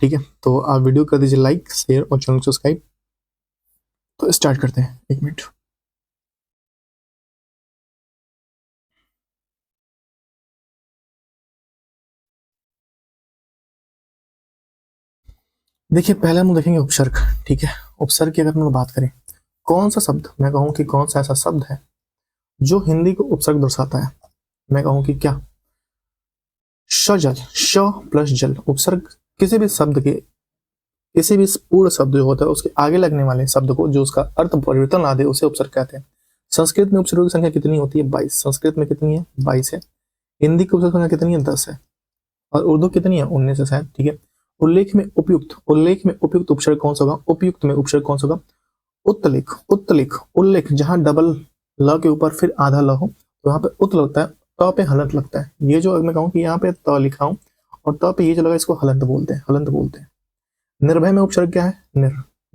ठीक है। तो आप वीडियो कर दीजिए लाइक, शेयर और चैनल सब्सक्राइब। तो स्टार्ट करते हैं, 1 मिनट। देखिए, पहले हम देखेंगे उपसर्ग। ठीक है, उपसर्ग की अगर हम बात करें, कौन सा शब्द, मैं कहूँ कि कौन सा ऐसा शब्द है जो हिंदी को उपसर्ग दर्शाता है। मैं कहूँ कि क्या, सजल, श प्लस जल। उपसर्ग किसी भी शब्द के, किसी भी पूर्ण शब्द जो होता है उसके आगे लगने वाले शब्द को जो उसका अर्थ परिवर्तन ला दे उसे उपसर्ग कहते हैं। संस्कृत में उपसर्गों की संख्या कितनी होती है? 22। संस्कृत में कितनी है? 22 है। हिंदी की उपसर्ग संख्या कितनी है? 10 है। और उर्दू कितनी है? 19 है शायद। ठीक है। उल्लेख में उपयुक्त, उल्लेख में उपयुक्त उपसर्ग कौन सा होगा? उपयुक्त में उपसर्ग कौन सा होगा? उत्तलेख, उत्तलेख, उल्लेख जहां डबल ल के ऊपर फिर आधा ल हो तो वहां पे उत लगता है, त पे हलंत लगता है। ये जो मैं कहूँ कि यहाँ पे त लिखा हूँ और त पे ये जो लगा इसको हलंत बोलते हैं, हलंत बोलते हैं। निर्भय में उपसर्ग क्या है?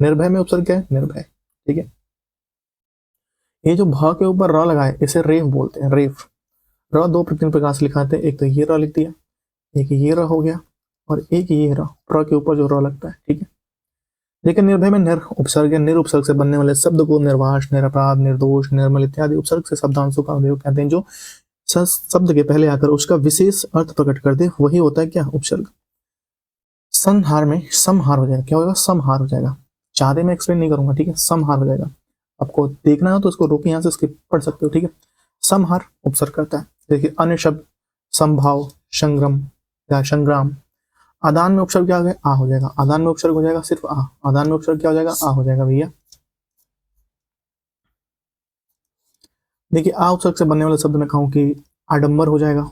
निर्भय में उपसर्ग क्या है? निर्भय। ठीक है। ये जो भ के ऊपर र लगा है इसे रेफ बोलते हैं, रेफ। र दो तीन प्रकार से लिखाते हैं, एक तो ये र लिख दिया, एक ये र हो गया और एक ये र, प्र के ऊपर जो र लगता है। ठीक है। लेकिन निर्भय में निर उपसर्ग है। निर उपसर्ग से बनने वाले शब्द को निर्वाश, निरपराध, निर्दोष, निर्मल इत्यादि उपसर्ग से शब्दांशों का प्रयोग कहते हैं। जो शब्द के पहले आकर उसका विशेष अर्थ प्रकट कर दे वही होता है क्या? उपसर्ग। संहार में समहार हो जाएगा। क्या होगा? समहार हो जाएगा। चाहते मैं एक्सप्लेन नहीं करूंगा, ठीक है। समहार हो जाएगा। आपको देखना हो तो इसको रोके, यहाँ से स्किप पढ़ सकते हो। ठीक है। समहार उपसर्ग करता है। देखिए, अन्य शब्द संभाव, संग्राम या संग्राम। आदान में उपसर्ग क्या हो गया? आ हो जाएगा। आदान में उपसर्ग हो जाएगा सिर्फ आ। आदान में उपसर्ग क्या हो जाएगा? आ हो जाएगा भैया। देखिए, आ उपसर्ग से बनने वाले शब्द में कहूँ कि आडंबर हो जाएगा,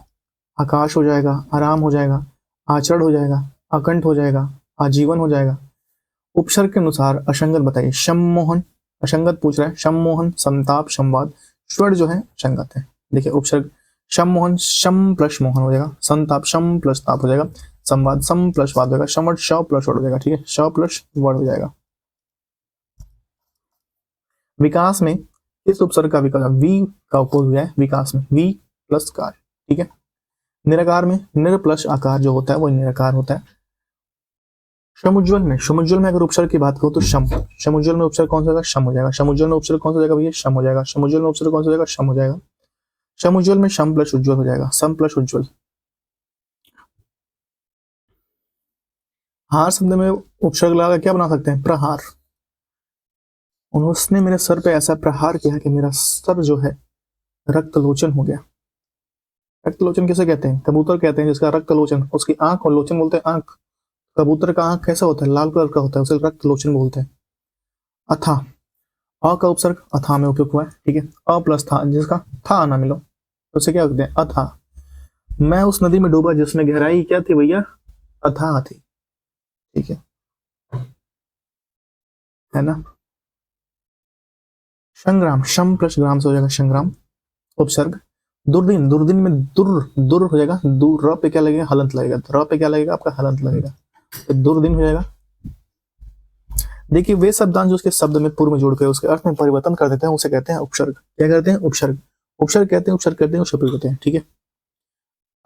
आकाश हो जाएगा, आराम हो जाएगा, आचरण हो जाएगा, अकंठ हो जाएगा, आजीवन हो जाएगा। उपसर्ग के अनुसार असंगत बताइए। सम्मोहन असंगत पूछ रहा है। सम्मोहन, समताप, संवाद। स्वर जो है संगत है। देखिए, उपसर्ग सम्मोहन सम प्लस मोहन हो जाएगा, संताप सम प्लस ताप हो जाएगा, संवाद सम प्लस वाद हो जाएगा, समर्थ श प्लस वर्ड हो जाएगा। ठीक है, श प्लस वर्ड हो जाएगा। विकास में इस उपसर्ग का विकल्प वी का उपयोग हुआ है विकास में, वी प्लस कार। ठीक है। निराकार में निर प्लस आकार जो होता है वो निराकार होता है। समुज्ज्वल में, समुज्ज्वल में अगर उपसर्ग की बात करूं तो शम, समुज्ज्वल में उपसर्ग कौन सा होगा? शम हो जाएगा। समुज्ज्वल में उपसर्ग कौन सा हो जाएगा भैया? शम हो जाएगा। समुज्ज्वल में उपसर्ग कौन सा हो जाएगा? शम हो जाएगा। समुज्ज्वल में शम प्लस उज्ज्वल हो जाएगा, सम प्लस उज्ज्वल। हार शब्द में उपसर्ग लगा क्या बना सकते हैं? प्रहार। उसने मेरे सर पे ऐसा प्रहार किया कि मेरा सर जो है रक्तलोचन हो गया। रक्तलोचन किसे कहते हैं? कबूतर कहते हैं जिसका रक्तलोचन, उसकी आंख, और लोचन बोलते हैं आंख। कबूतर का आंख कैसा होता है? लाल कलर का होता है, उसे रक्तलोचन बोलते हैं। अथा, अ का उपसर्ग अथा में उपयोग हुआ है। ठीक है। अ प्लस था जिसका था ना मिलो तो उसे क्या कहते हैं? अथा। मैं उस नदी में डूबा जिसमें गहराई क्या थी भैया? अथाह थी। ठीक है ना। संग्राम, शम प्लस ग्राम से हो जाएगा संग्राम उपसर्ग। दुर्दिन, दुर्दिन में दुर हो जाएगा, दूर र पे क्या लगेगा? हलंत लगेगा। र पे क्या लगेगा? आपका हलंत लगेगा, तो दुर्दिन हो जाएगा। देखिए, वे शब्दांश जो उसके शब्द में पूर्व में जोड़ कर उसके अर्थ में परिवर्तन कर देते हैं उसे कहते हैं उपसर्ग। क्या करते हैं? उपसर्ग। उपसर्ग कहते हैं, उपसर्ग करते हैं, उपसर्ग कहते हैं। ठीक है।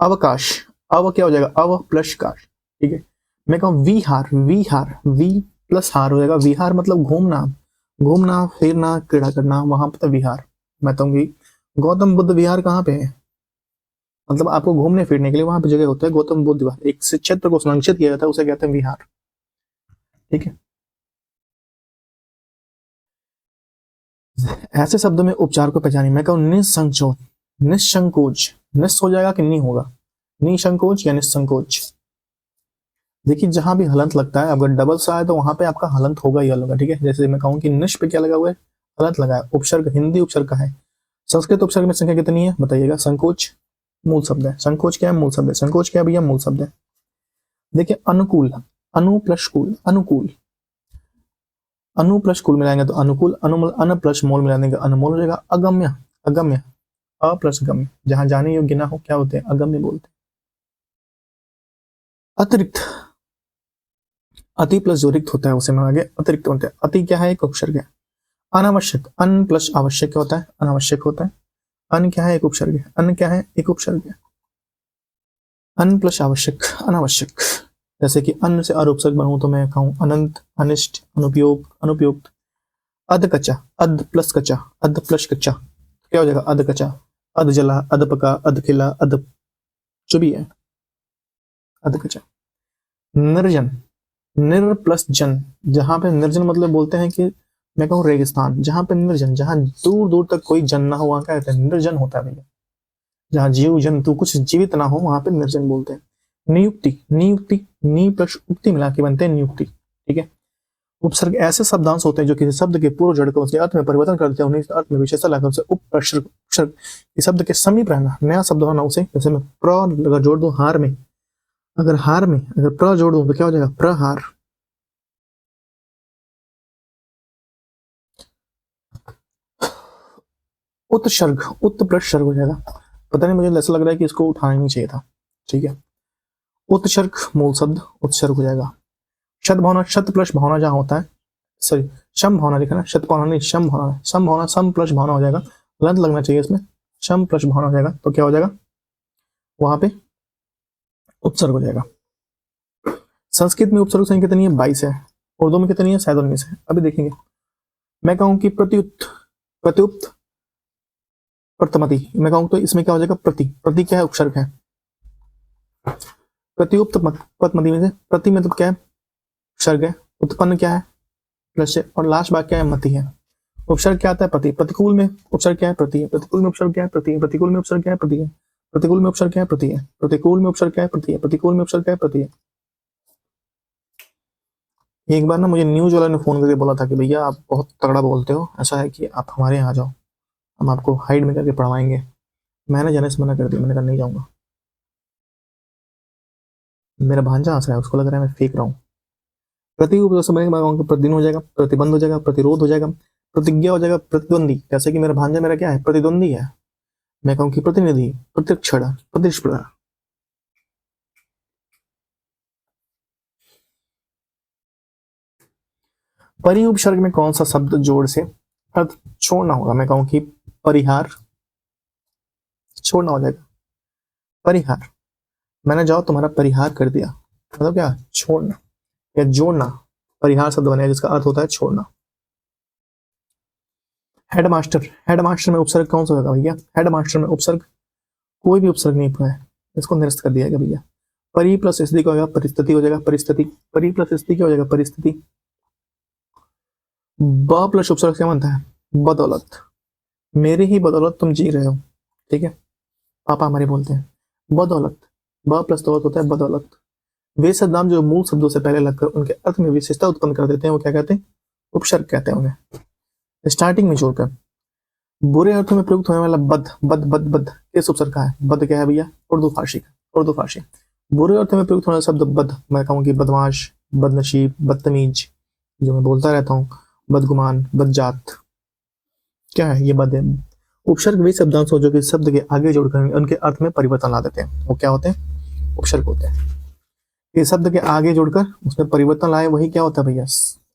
अवकाश, अव क्या हो जाएगा? अव प्लस काश। ठीक है। मैं कहूँ विहार, विहार, वी प्लस हार हो जाएगा। विहार मतलब घूमना, घूमना फिरना, क्रीड़ा करना, वहां पर विहार। मैं कहूँगी गौतम बुद्ध विहार कहाँ पे है? मतलब आपको घूमने फिरने के लिए वहां पे जगह होता है। गौतम बुद्ध विहार, एक क्षेत्र को संरक्षित किया जाता है उसे कहते हैं विहार। ठीक है। ऐसे शब्दों में उपचार को पहचानिए। मैं कहूँ निसंकोच, निसंकोच, निस हो जाएगा कि नहीं होगा? निसंकोच या निसंकोच। देखिए, जहां भी हलंत लगता है अगर डबल सा है तो वहां पे आपका हलंत होगा ही होगा। ठीक है। जैसे मैं कहूँ कि निश पे क्या लगा हुआ है? हलंत लगा है। उपसर्ग हिंदी उपसर्ग का है। संस्कृत उपसर्ग में संख्या कितनी है बताइएगा? संकोच मूल शब्द है। संकोच क्या है? मूल शब्द है। संकोच क्या भैया? मूल शब्द है। देखिए, अनुकूल, अनु प्लस कूल, अनुकूल, अनु प्लस कुल मिलाएंगे तो अनुकूल, अनुमूल, अन प्लस मोल मिला देंगे अनमोल हो जाएगा। अगम्य, अगम्य, अ प्लस गम्य, जहां जाने योग्य ना हो क्या होते हैं? अगम्य बोलते हैं। अतिरिक्त, अति प्लस जो रिक्त होता है उसे आगे अतिरिक्त होते हैं। अति क्या है? एक उपसर्ग है। अनावश्यक, अन प्लस आवश्यक क्या होता है? अनावश्यक होता है। अन क्या है? एक उपसर्ग है। अन क्या है? एक उपसर्ग है। अन प्लस आवश्यक, अनावश्यक। जैसे कि अन्न से अर उपसर्ग बनाऊं तो मैं कहूं अनंत, अनिष्ट, अनुपयोग, अनुपयुक्त। अध कच्चा, अध प्लस कच्चा, अध प्लस कच्चा, क्या हो जाएगा? अध कच्चा, अध जला, अध पका, अध खिला, अध जो भी है, अध कच्चा। निर्जन, निर प्लस जन, जहां पे निर्जन मतलब बोलते हैं कि मैं कहूँ रेगिस्तान, जहां पे निर्जन, जहां दूर दूर तक कोई जन ना हो वहां क्या कहते हैं? निर्जन होता है भैया। जहां जीव जंतु कुछ जीवित ना हो वहां पे निर्जन बोलते हैं। नियुक्ति, नियुक्ति, नी प्लस उक्ति मिला के बनते हैं नियुक्ति, ठीक है। उपसर्ग ऐसे शब्दांश होते हैं जो किसी शब्द के पूर्व जड़ को उसके अर्थ में परिवर्तन करते हैं, उन्हें अर्थ में विशेषता लाकर उसे उपसर्ग, उपसर्ग इस शब्द के समीप रहना, नया शब्द होना उसे, जैसे मैं प्र अगर जोड़ दूं हार में, अगर हार में अगर प्र जोड़ दूं तो क्या हो जाएगा? प्रहार। उत्सर्ग, उत प्लस सर्ग हो जाएगा। पता नहीं, मुझे ऐसा लग रहा है कि इसको उठाना नहीं चाहिए था, ठीक है। उत्सर्ग मूल शब्द उत्सर्ग हो जाएगा। शत भावना, शत प्लस भावना जहां होता है, सॉरी सम भावना लिखा ना, शत भावना नहीं, सम भावना, सम भावना, सम प्लस भावना हो जाएगा, लंत लगना चाहिए इसमें, सम प्लस भावना हो जाएगा तो क्या हो जाएगा? वहां पे उपसर्ग हो जाएगा। संस्कृत में उपसर्ग संख्या कितनी है? 22 है। उर्दू में कितनी है? शायद 19 है, अभी देखेंगे। मैं कहूं कि प्रत्युत, प्रत्युत प्रतमति, मैं कहूं तो इसमें क्या हो जाएगा? प्रति, प्रति क्या है? उपसर्ग है। प्रत्युक्त पतमति में से प्रति मतलब क्या है? उपसर्ग है। उत्पन्न क्या है? प्लस है। और लास्ट बात क्या है? मति है। उपसर्ग क्या आता है? प्रति। प्रतिकूल में उपसर्ग क्या है? प्रति है। प्रतिकूल में उपसर्ग क्या है? प्रति है। प्रतिकूल में उपसर्ग क्या है? प्रति है। प्रतिकूल में उपसर्ग क्या है? प्रति है। प्रतिकूल में उपसर्ग क्या है? प्रति है। प्रतिकूल में उपसर्ग क्या है? प्रति है। एक बार ना मुझे न्यूज वाला ने फोन करके बोला था कि भैया आप बहुत तगड़ा बोलते हो, ऐसा है कि आप हमारे यहाँ आ जाओ, हम आपको हाइड में करके पढ़वाएंगे। मैंने जाने से मना कर दिया, मैंने कहा नहीं जाऊंगा। मेरा भांजा हंस रहा है, उसको लग रहा है मैं फेंक रहा हूँ। प्रति प्रतिदिन हो जाएगा, प्रतिबंध हो जाएगा, प्रतिरोध हो जाएगा, प्रतिज्ञा हो जाएगा, प्रतिद्वंदी, जैसे कि मेरा भांजा मेरा क्या है? प्रतिद्वंदी है। मैं कहूँ कि प्रतिनिधि, प्रतिक्षण, प्रतिस्पर्धा। परि उपसर्ग में कौन सा शब्द जोड़ से अर्थ छोड़ना होगा? मैं कहूँ कि परिहार, छोड़ना हो जाएगा। परिहार, मैंने जाओ तुम्हारा परिहार कर दिया, मतलब क्या? छोड़ना या जोड़ना। परिहार शब्द बनेगा जिसका अर्थ होता है छोड़ना। हेडमास्टर, हेडमास्टर में उपसर्ग कौन सा होगा भैया? हेडमास्टर में उपसर्ग कोई भी उपसर्ग नहीं है, इसको निरस्त कर दिया गया भैया। परि प्लस स्थिति का होगा परिस्थिति हो जाएगा, परिस्थिति। परि प्लस स्थिति क्या हो जाएगा? परिस्थिति। ब प्लस उपसर्ग क्या बनता है? बदौलत, मेरी ही बदौलत तुम जी रहे हो, ठीक है। पापा हमारे बोलते हैं बदौलत, ब प्लस दौलत होता है बदौलत। वे शब्द नाम जो मूल शब्दों से पहले लगकर उनके अर्थ में विशेषता उत्पन्न कर देते हैं वो क्या कहते हैं? उपसर्ग कहते हैं उन्हें, स्टार्टिंग में जोड़कर। बुरे अर्थों में प्रयुक्त होने वाला बद, बद बद बद किस उपसर्ग का है? बद क्या है भैया? उर्दू फारसी का, उर्दू फारसी। बुरे अर्थों में प्रयुक्त होने वाला शब्द बद, मैं कहूँगी बदमाश, बदनसीब, बदतमीज, जो मैं बोलता रहता हूँ, बदगुमान, बदजात, क्या है? ये बद है। उपसर्ग वे शब्दांश हो जो कि शब्द के आगे जोड़कर उनके अर्थ में परिवर्तन ला देते हैं, वो क्या होते हैं? उपसर्ग होते हैं। ये शब्द के आगे जोड़कर उसमें परिवर्तन लाए वही क्या होता है भैया?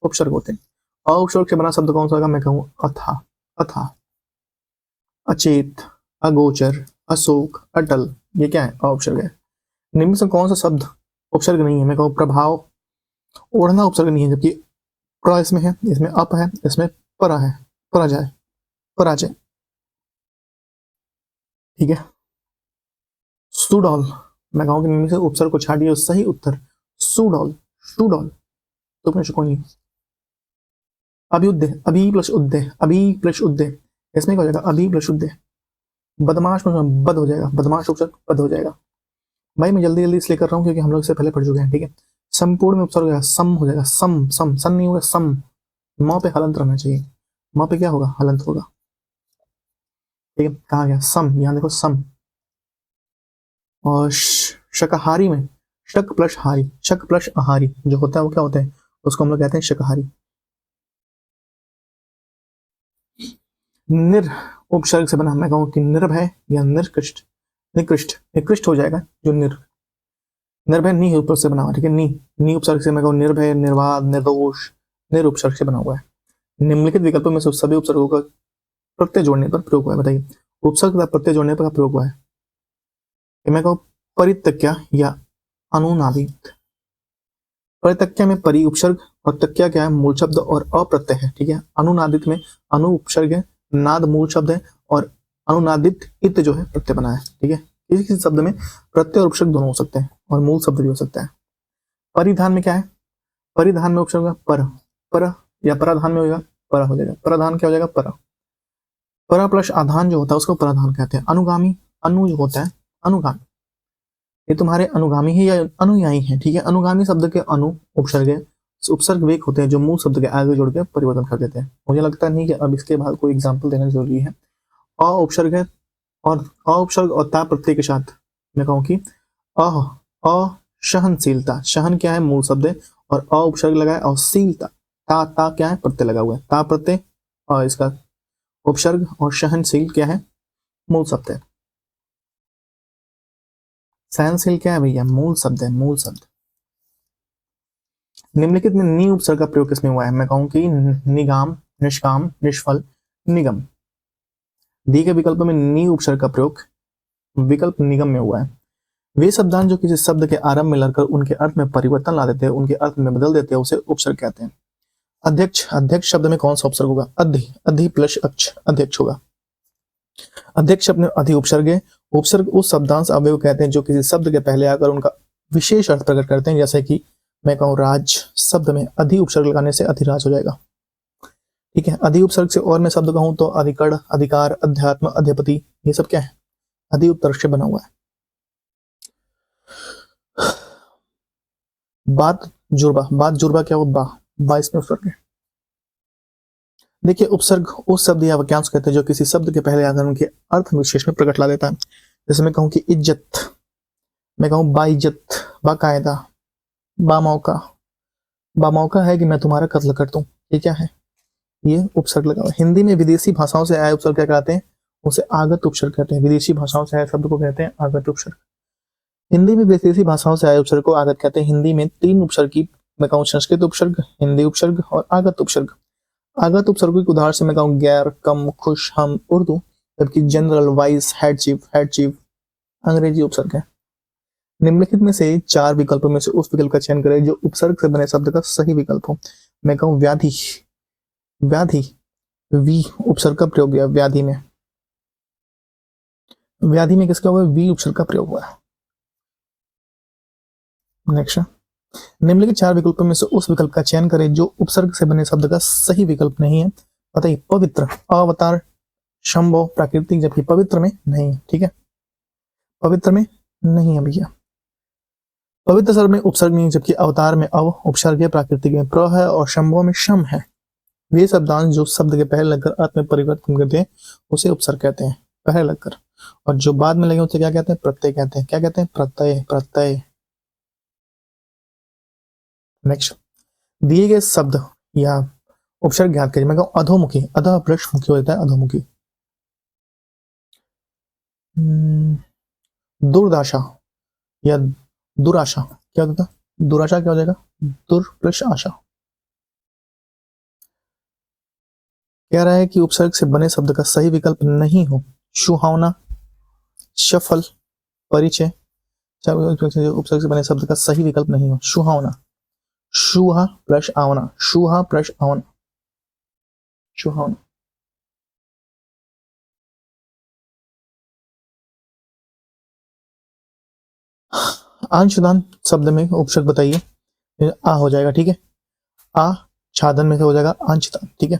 उपसर्ग होते हैं। उपसर्ग से बना शब्द कौन सा होगा? मैं कहूँ अथा, अथा, अचेत, अगोचर, अशोक, अटल, ये क्या है? उपसर्ग है। निम्न से कौन सा शब्द उपसर्ग नहीं है? मैं कहूँ प्रभाव, ओढ़ना उपसर्ग नहीं है, जबकि प्र इसमें है, इसमें अप है, इसमें परा है, पराजय, पराजय, ठीक है। सुडौल, मैं कहूँ कि निम्न से उपसर्ग को छाटिए, सही उत्तर सुडौल, सुडौल। तो अपने शुकोनी अभियुद्ध, अभी प्लस उद्दे, अभी प्लस उद्दे, इसमें क्या हो जाएगा? अभी प्लस उद्दे। बदमाश में बद हो जाएगा, बदमाश उपसर्ग बद हो जाएगा। भाई मैं जल्दी जल्दी इसलिए कर रहा हूँ क्योंकि हम लोग इससे पहले पढ़ चुके हैं, ठीक है। संपूर्ण में उपसर्ग हो जाएगा, सम हो जाएगा, सम, सम, सन नहीं होगा, सम। म पे हलंत रहना चाहिए, म पे क्या होगा? हलंत होगा, ठीक है। कहा गया सम, यहाँ देखो सम। और शाकाहारी में शक प्लस हारी, शक प्लस आहारी जो होता है वो क्या होता है? उसको हम लोग कहते हैं शाकाहारी। निर उपसर्ग से बना, मैं कहूँ कि निर्भय या निर्कृष्ट, निकृष्ट, निकृष्ट हो जाएगा जो निर, निर्भय नी उपसर्ग से बना हुआ, ठीक है। नी, नी उपसर्ग से मैं कहूँ निर्भय, निर्वाद, निर्दोष, निर उपसर्ग से बना हुआ है। निम्नलिखित विकल्पों में से सभी उपसर्गों का प्रत्यय जोड़ने पर प्रयोग हुआ है, बताइए। उपसर्ग का प्रत्यय जोड़ने पर प्रयोग हुआ है, मैं कहूँ परित्यक्या या अनुनादित, परितक्या में परि उपसर्ग और तक्या क्या है, मूल शब्द और अप्रत्यय है, ठीक है। अनुनादित में अनु उपसर्ग है, नाद मूल शब्द है और अनुनादित इत जो है प्रत्यय बना है, ठीक है। किसी किसी शब्द में प्रत्यय और उपसर्ग दोनों हो सकते हैं और मूल शब्द भी हो सकता है। परिधान में क्या है, परिधान में उपसर्ग होगा पर, पर या पराधान में होगा पर हो जाएगा, पराधान क्या हो जाएगा पर, पर प्लस आधान जो होता है उसको पराधान कहते हैं। अनुगामी, अनु जो होता है अनुगामी, ये तुम्हारे अनुगामी ही या अनुयायी है, ठीक है। अनुगामी शब्द के अनु उपसर्ग है, उपसर्ग वेक होते हैं जो मूल शब्द के आगे जोड़ के परिवर्तन कर देते हैं। मुझे लगता नहीं कि अब इसके बाद कोई एग्जाम्पल देना जरूरी है। अ उपसर्ग है और अ उपसर्ग और ता प्रत्यय के साथ मैं कहूँ कि असहनशीलता, सहन क्या है मूल शब्द है और अ उपसर्ग लगा है और शीलता, ता क्या है प्रत्यय लगा हुआ है, ता प्रत्यय और इसका उपसर्ग और सहनशील क्या है मूल शब्द है। सहनशील क्या है भैया, मूल शब्द है, मूल शब्द। निम्नलिखित में नी उपसर्ग का प्रयोग किसमें हुआ है, मैं कहूं कि निगाम, निष्काम, निष्फल, निगम। दी के विकल्प में नी उपसर्ग का प्रयोग विकल्प निगम में हुआ है। वे शब्दांश जो किसी शब्द के आरंभ में लगकर उनके अर्थ में परिवर्तन ला देते हैं, उनके अर्थ में बदल देते हैं, उसे उपसर्ग कहते हैं। अध्यक्ष, अध्यक्ष शब्द में कौन सा उपसर्ग होगा, अधि, अधि प्लस अक्ष अध्यक्ष होगा। अध्यक्ष शब्द में अधि उपसर्ग है। उपसर्ग उस शब्दांश अव्यय को कहते हैं जो किसी शब्द के पहले आकर उनका विशेष अर्थ प्रकट करते हैं, जैसे कि मैं कहूँ राज शब्द में अधि उपसर्ग लगाने से अधिराज हो जाएगा, ठीक है। अधि उपसर्ग से और मैं शब्द कहूं तो अधिकड़, अधिकार, अध्यात्म, अधिपति, ये सब क्या है अधि उपसर्ग से बना हुआ है। बात जुर्बा, बात जुर्बा क्या हो, बा इसमें उपसर्ग है। देखिए उपसर्ग उस शब्द या वाक्यांश कहते हैं जो किसी शब्द के पहले आकर उनके अर्थ विशेष में प्रकट ला देता है। जैसे मैं कहूँ कि इज्जत, मैं कहूँ बाइज्जत, बाकायदा, बामौका, बामौका है कि मैं तुम्हारा कत्ल कर दूं, ये क्या है, ये उपसर्ग लगा हुआ है। हिंदी में विदेशी भाषाओं से आए उपसर्ग क्या कहते हैं, उसे आगत उपसर्ग कहते हैं। विदेशी भाषाओं से आए शब्द को कहते हैं आगत उपसर्ग। हिंदी में विदेशी भाषाओं से आए उपसर्ग को आगत कहते हैं। हिंदी में 3 उपसर्ग की मैं कहूँ संस्कृत उपसर्ग, हिंदी उपसर्ग और आगत उपसर्ग। आगत उपसर्ग के उदाहरण से मैं कहूँ गैर, कम, खुश, हम, उर्दू, जबकि जनरल, वाइस, हेड चीफ अंग्रेजी उपसर्ग है। निम्नलिखित में से 4 विकल्पों में से उस विकल्प का चयन करें जो उपसर्ग से बने शब्द का सही विकल्प हो। मैं कहूँ व्याधि, व्याधि, वी उपसर्ग का प्रयोग हुआ व्याधि में, व्याधि में किसका हुआ, वी उपसर्ग का प्रयोग हुआ है। नेक्स्ट, निम्नलिखित 4 विकल्पों में से उस विकल्प का चयन करें जो उपसर्ग से बने शब्द का सही विकल्प नहीं है। बताइए, पवित्र, अवतार, शंभो, प्राकृतिक, जबकि पवित्र में नहीं है, ठीक है, पवित्र में नहीं है भैया। पवित्र शब्द में उपसर्ग नहीं, जबकि अवतार में अव उपसर्ग है, प्राकृतिक में प्र है और शंभो में शम है। वे शब्दांश जो शब्द के पहले लगकर अर्थ में परिवर्तन करते हैं उसे उपसर्ग कहते हैं, पहले लगकर, और जो बाद में लगे उसे क्या कहते हैं, प्रत्यय कहते हैं। क्या कहते हैं, प्रत्यय, प्रत्यय। नेक्स्ट, दिए गए शब्द या उपसर्ग ज्ञात करिए। मैं कहूँ अधोमुखी, अधः प्लस मुखी होता है अधोमुखी। दुर्दशा या दुराशा क्या होता है, दुराशा क्या हो जाएगा, दुर प्लस आशा। कह रहा है कि उपसर्ग से बने शब्द का सही विकल्प नहीं हो। सुहावना, सफल, परिचय, उपसर्ग से बने शब्द का सही विकल्प नहीं हो। सुहावना, सुहा प्लस आवना, सुहा प्लस आवना, सुहावना। अंशदान शब्द में उपसर्ग बताइए, आ हो जाएगा, ठीक है, आ छादन में से हो जाएगा अंशदान, ठीक है।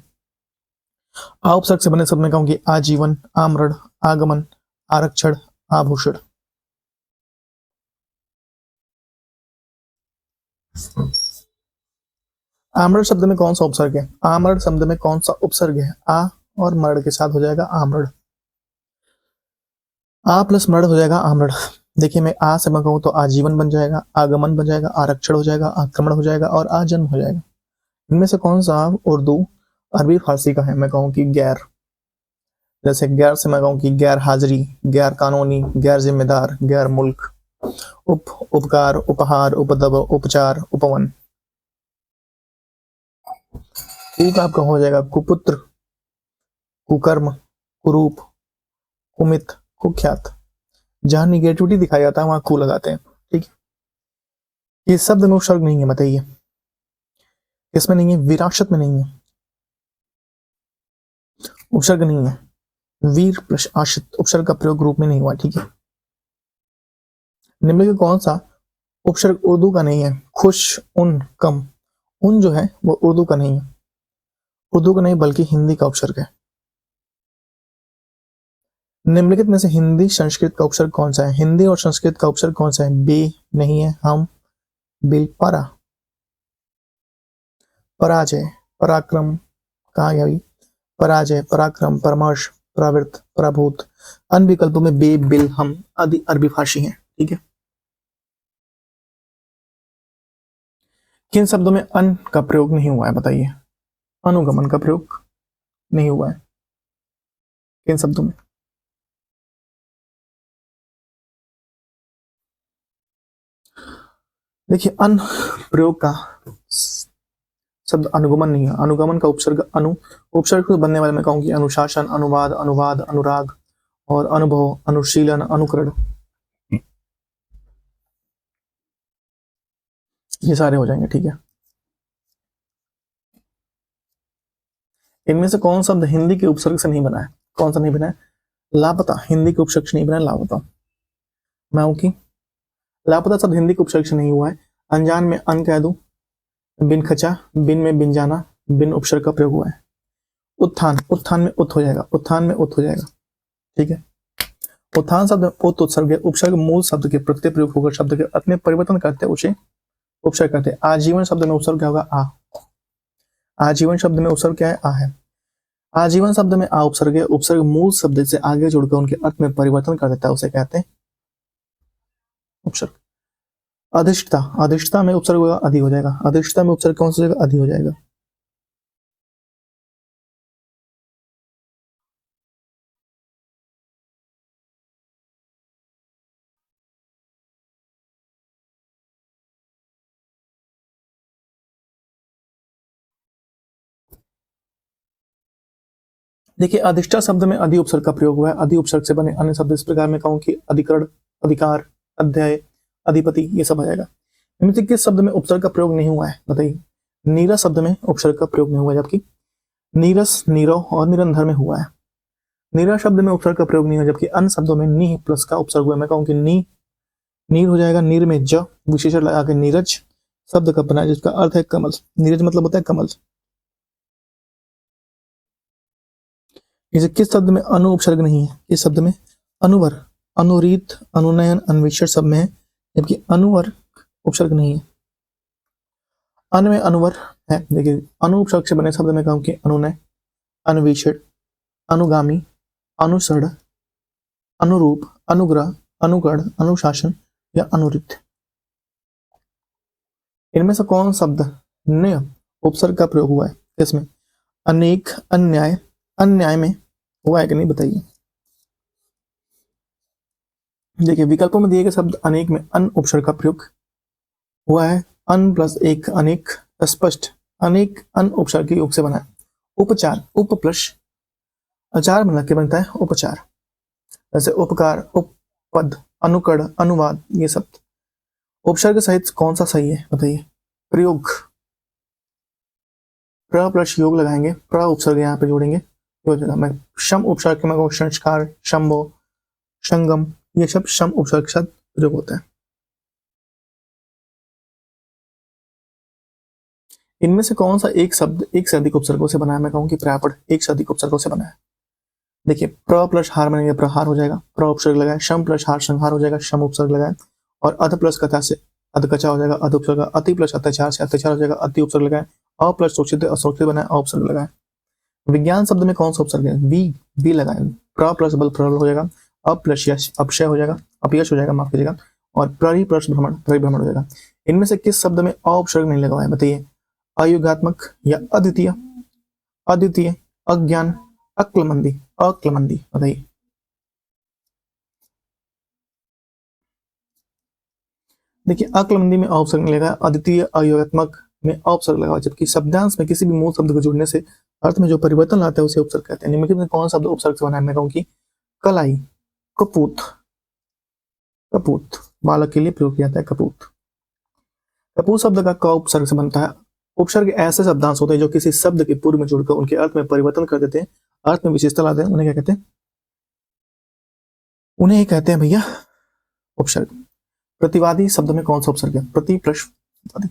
आ उपसर्ग से बने शब्द में कहूंगी आजीवन, आमरण, आगमन, आरक्षण, आभूषण। आमरण शब्द में कौन सा उपसर्ग है, आमरण शब्द में कौन सा उपसर्ग है, आ और मरण के साथ हो जाएगा आमरण, आ प्लस मरण हो जाएगा आमरण। देखिए मैं आ से मैं कहूँ तो आजीवन बन जाएगा, आगमन बन जाएगा, आरक्षण हो जाएगा, आक्रमण हो जाएगा और आजन्म हो जाएगा। इनमें से कौन सा उर्दू, अरबी, फारसी का है, मैं कहूँ कि गैर। जैसे गैर से मैं कहूँ कि गैर हाजिरी, गैर कानूनी, गैर जिम्मेदार, गैर मुल्क, उपकार, उपहार, उपद्रव, उपचार, उपवन। का आपका हो जाएगा कुपुत्र, कुकर्म, कुरूप, कुमित, कुख्यात। जहां निगेटिविटी दिखाया जाता है वहां कु लगाते हैं, ठीक है। ये शब्द में उपसर्ग नहीं है, बताइए इसमें नहीं है, विरासत में नहीं है, उपसर्ग नहीं है, वीर प्लस आश्रित उपसर्ग का प्रयोग रूप में नहीं हुआ, ठीक है। निम्नलिखित कौन सा उपसर्ग उर्दू का नहीं है? खुश, उन, कम। उन जो है वो उर्दू का नहीं है, उर्दू का नहीं बल्कि हिंदी का उपसर्ग है। निम्नलिखित में से हिंदी संस्कृत का उपसर्ग कौन सा है? हिंदी और संस्कृत का उपसर्ग कौन सा है? बे नहीं है, हम, बिल, परा, पराजय, पराक्रम, कहा गया भाई? पराजय, पराक्रम, परमर्श, प्रावृत, पराभूत। अन्य विकल्पों में बे, बिल, हम आदि अरबी फारसी हैं, ठीक है। किन शब्दों में अन का प्रयोग नहीं हुआ है, बताइए? अनुगमन का प्रयोग नहीं हुआ है किन शब्दों में? देखिए, अन प्रयोग का शब्द अनुगमन नहीं है, अनुगमन का उपसर्ग अनु, उपसर्ग से बनने वाले मैं कहूंगी अनुशासन, अनुवाद, अनुवाद, अनुराग और अनुभव, अनुशीलन, अनुकरण, ये सारे हो जाएंगे, ठीक है। इनमें से कौन शब्द हिंदी के उपसर्ग से नहीं बना है? कौन सा नहीं बना है? लापता हिंदी के उपसर्ग से नहीं बना है, लापता। मैं हूं कि लापता शब्द हिंदी के उपसर्ग से नहीं हुआ है। अनजान में अन कह दूं, बिन खचा, बिन में बिन जाना, बिन उपसर्ग का प्रयोग हुआ है। उत्थान, उत्थान में उत हो जाएगा, उत्थान में उत हो जाएगा, ठीक है। उत्थान शब्द में उत उत्सर्ग है, उपसर्ग मूल शब्द के प्रत्यय प्रयोग होकर शब्द के अर्थ में परिवर्तन करते उसे उपसर्ग करते हैं। आजीवन शब्द में उपसर्ग क्या होगा? आ। आजीवन शब्द में उपसर्ग क्या है? आ है। आजीवन शब्द में आ उपसर्ग है, उपसर्ग मूल शब्द से आगे जुड़कर उनके अर्थ में परिवर्तन कर देता है, उसे कहते हैं उपसर्ग। अधिष्ठता, अधिष्ठता में उपसर्ग होगा अधि हो जाएगा। अधिष्ठता में उपसर्ग कौन सी जगह? अधि हो जाएगा। देखिए, अधिष्ठा शब्द में अधि उपसर्ग का प्रयोग हुआ है। अधि उपसर्ग से बने अन्य शब्द इस प्रकार में कहूं कि अधिकरण, अधिकार, अध्याय, अधिपति, ये सब आ जाएगा। इनमें से किस शब्द में उपसर्ग का प्रयोग नहीं हुआ है, बताइए? नीरस शब्द में उपसर्ग का प्रयोग नहीं हुआ है, जबकि नीरस, नीरव और निरंधर में हुआ है। नीरा शब्द में उपसर्ग का प्रयोग नहीं हुआ, जबकि अन्य शब्दों में नी प्लस का उपसर्ग हुआ है। मैं कहूं कि नी, नीर हो जाएगा। नीर में ज विशेषण लगा के नीरज शब्द का बना है, जिसका अर्थ है कमल। नीरज मतलब होता है कमल। इसे किस शब्द में अनु उपसर्ग नहीं है? इस शब्द में अनुवर, अनुरीत, अनुनयन, अन्वेषण सब में है, जबकि अनुवर उपसर्ग नहीं है। अन में अनुवर है। देखिए, अनु उपसर्ग से बने शब्द में कहूं कि अनुनय, अन्वेषण, अनुगामी, अनुसरण, अनुरूप, अनुग्रह, अनुगढ़, अनुशासन या अनुरित। इनमें से कौन शब्द ने उपसर्ग का प्रयोग हुआ है? इसमें अनेक, अन्याय, अन्याय में हुआ है कि नहीं, बताइए? देखिए, विकल्पों में दिए गए शब्द अनेक में अन उपसर्ग का प्रयोग हुआ है। अन प्लस एक अनेक, स्पष्ट, अनेक अन उपसर्ग के योग से बना है। उपचार, उप प्लस आचार मिला के बनता है उपचार। जैसे उपकार, उपपद, अनुकरण, अनुवाद, ये सब उपसर्ग सहित कौन सा सही है, बताइए? प्रयोग, प्र प्लस योग लगाएंगे, प्र उपसर्ग यहाँ पे जोड़ेंगे, हो जाएगा। मैं शम उपसर्ग के मैं संस्कार, शंभो, संगम, ये सब शम उपसर्ग के साथ प्रयोग होता है। इनमें से कौन सा एक शब्द एक से अधिक उपसर्गों से बना है? मैं कहूँ कि पर्यापद एक से अधिक उपसर्गों से बना है। देखिए, प्र प्लस हार बनेंगे, प्रहार हो जाएगा, प्र उपसर्ग लगाए। शम प्लस हार संहार हो जाएगा, शम उपसर्ग लगाए। और अध प्लस कथा से अधकचा हो जाएगा, अध उपसर्ग। अति प्लस अत्याचार से अत्याचार हो जाएगा, अति उपसर्ग लगाए। अ प्लस शोषित असुरक्षित बनाए, अ उपसर्ग लगाए। विज्ञान शब्द में कौन सा उपसर्ग है? वी लगाए। प्र प्लस बल प्रबल हो जाएगा, अ प्लस यश अपशय हो जाएगा, अपयश हो जाएगा, माफ कीजिएगा। और प्ररि प्लस भ्रमण, परिभ्रमण हो जाएगा। इनमें से किस शब्द में अ उपसर्ग नहीं लगा हुआ है, बताइए? अयुगात्मक या अद्वितीय, अद्वितीय, अज्ञान, अक्लमंदी, अक्लमंदी, बताइए? देखिए, अक्लमंदी में अवसर्ग नहीं लगा, अद्वितीय अयोगात्मक में अवसर्ग लगा, जबकि शब्दांश में किसी भी मूल शब्द को जोड़ने से अर्थ में जो परिवर्तन लाता है उसे उपसर्ग कहते हैं। निम्नलिखित में कौन शब्द उपसर्ग से बना है? मैं कहूँ कि कलाई, कपूत, कपूत, बालक के लिए प्रयोग किया जाता है कपूत। कपूर शब्द का क उपसर्ग से बनता है। उपसर्ग ऐसे शब्दांश होते हैं जो किसी शब्द के पूर्व में जुड़कर उनके अर्थ में परिवर्तन कर देते हैं, अर्थ में विशेषता लाते हैं, उन्हें क्या कहते हैं? उन्हें ही कहते हैं भैया उपसर्ग। प्रतिवादी शब्द में कौन सा उपसर्ग है? प्रति प्लस वादी।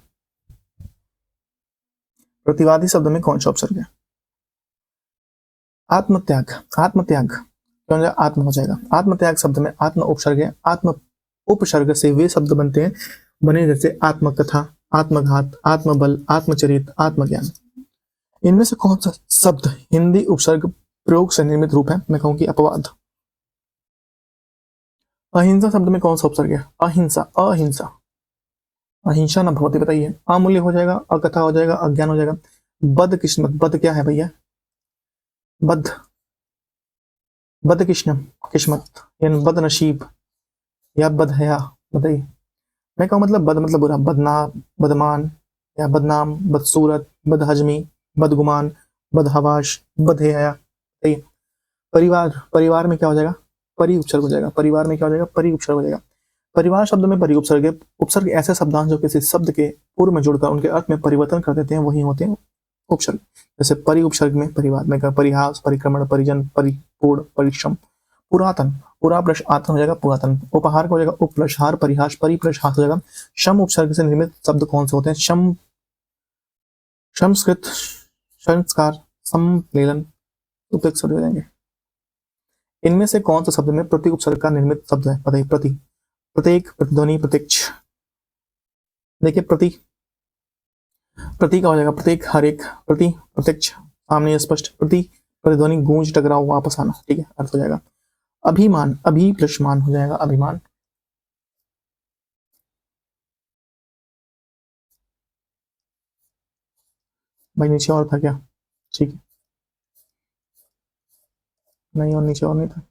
प्रतिवादी शब्द में कौन सा उपसर्ग है? आत्मत्याग। आत्मत्याग क्यों आत्म हो जाएगा? आत्मत्याग शब्द में आत्म उपसर्ग है। आत्म उपसर्ग से वे शब्द बनते हैं बने जैसे आत्मकथा, आत्मघात, आत्मबल, आत्मचरित, आत्मज्ञान। इनमें से कौन सा शब्द हिंदी उपसर्ग प्रयोग से निर्मित रूप है? मैं कहूं कि अपवाद। अहिंसा शब्द में कौन सा उपसर्ग है? अहिंसा। अहिंसा। अहिंसा न भवती, बताइए। अमूल्य हो जाएगा, अकथा हो जाएगा, अज्ञान हो जाएगा। बद किस्मत। बद क्या है भैया? बद। बद किस्मत यानी बद नसीब या बदहया, बताइए। मैं कहूँ मतलब बद मतलब बुरा, बदनाम, बदमान या बदनाम, बदसूरत, बदहजमी, बदगुमान, बदहवाश, बदहया। बताइए। परिवार। परिवार में क्या हो जाएगा? परि उपसर्ग हो जाएगा। परिवार में क्या हो जाएगा? परि उपसर्ग हो जाएगा। परिवार शब्द में परि उपसर्ग है। उपसर्ग ऐसे शब्दांश जो किसी शब्द के पूर्व में जुड़कर उनके अर्थ में परिवर्तन कर देते हैं, वही होते हैं उपसर्ग। जैसे परि उपसर्ग में परिवार में परिहास, परिक्रमण, परिजन, परिपूर्ण, परिश्रम। पुरातन। पुरा प्लस आतन हो जाएगा पुरातन। उपहार का हो जाएगा उप प्लस हार, परिहास, परि प्लस हास हो जाएगा। शम उपसर्ग से निर्मित शब्द कौन से होते हैं? शम, संस्कृत, संस्कार, सम्मेलन, उपेक्षित हो जाएंगे। इनमें से कौन सा शब्द में प्रति उपसर्ग का निर्मित शब्द है? बताइए। प्रति, प्रत्येक, प्रतिध्वनि, प्रत्यक्ष। देखिए प्रति, प्रति का हो जाएगा प्रत्येक, हर एक, प्रति प्रत्यक्ष, सामने स्पष्ट, प्रति प्रतिध्वनि, गूंज, टकराव, वापस आना। ठीक है, अर्थ हो जाएगा अभिमान। अभी प्लस मान हो जाएगा अभिमान। भाई नीचे और था क्या? ठीक है, नहीं और नीचे और नहीं था।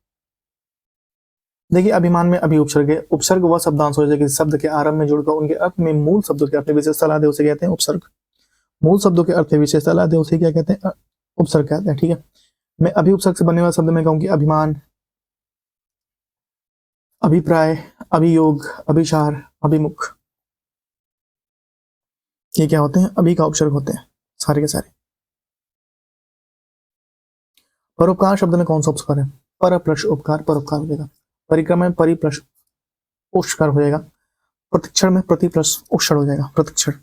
देखिए अभिमान में अभी उपसर्ग है। उपसर्ग वह शब्दांश हो जाएगा शब्द के आरंभ में जुड़कर उनके अर्थ में मूल शब्दों के अर्थ में विशेषता ला दे, उसे कहते हैं उपसर्ग। मूल शब्दों के अर्थ में विशेषता ला दे, उसे क्या कहते हैं? उपसर्ग कहते हैं। ठीक है, मैं अभी उपसर्ग से बनने वाला शब्द में कहूंगी अभिमान, अभिप्राय, अभियोग, अभिसार, अभिमुख। ये क्या होते हैं? अभी का उपसर्ग होते हैं सारे के सारे। परोपकार शब्द में कौन सा उपसर्ग है? पर प्लस उपकार, परोपकार हो जाएगा। परिक्रम में परि प्लस उपकार हो जाएगा। प्रतिक्षण में प्रति प्लस उक्षर हो जाएगा, प्रतिक्षण।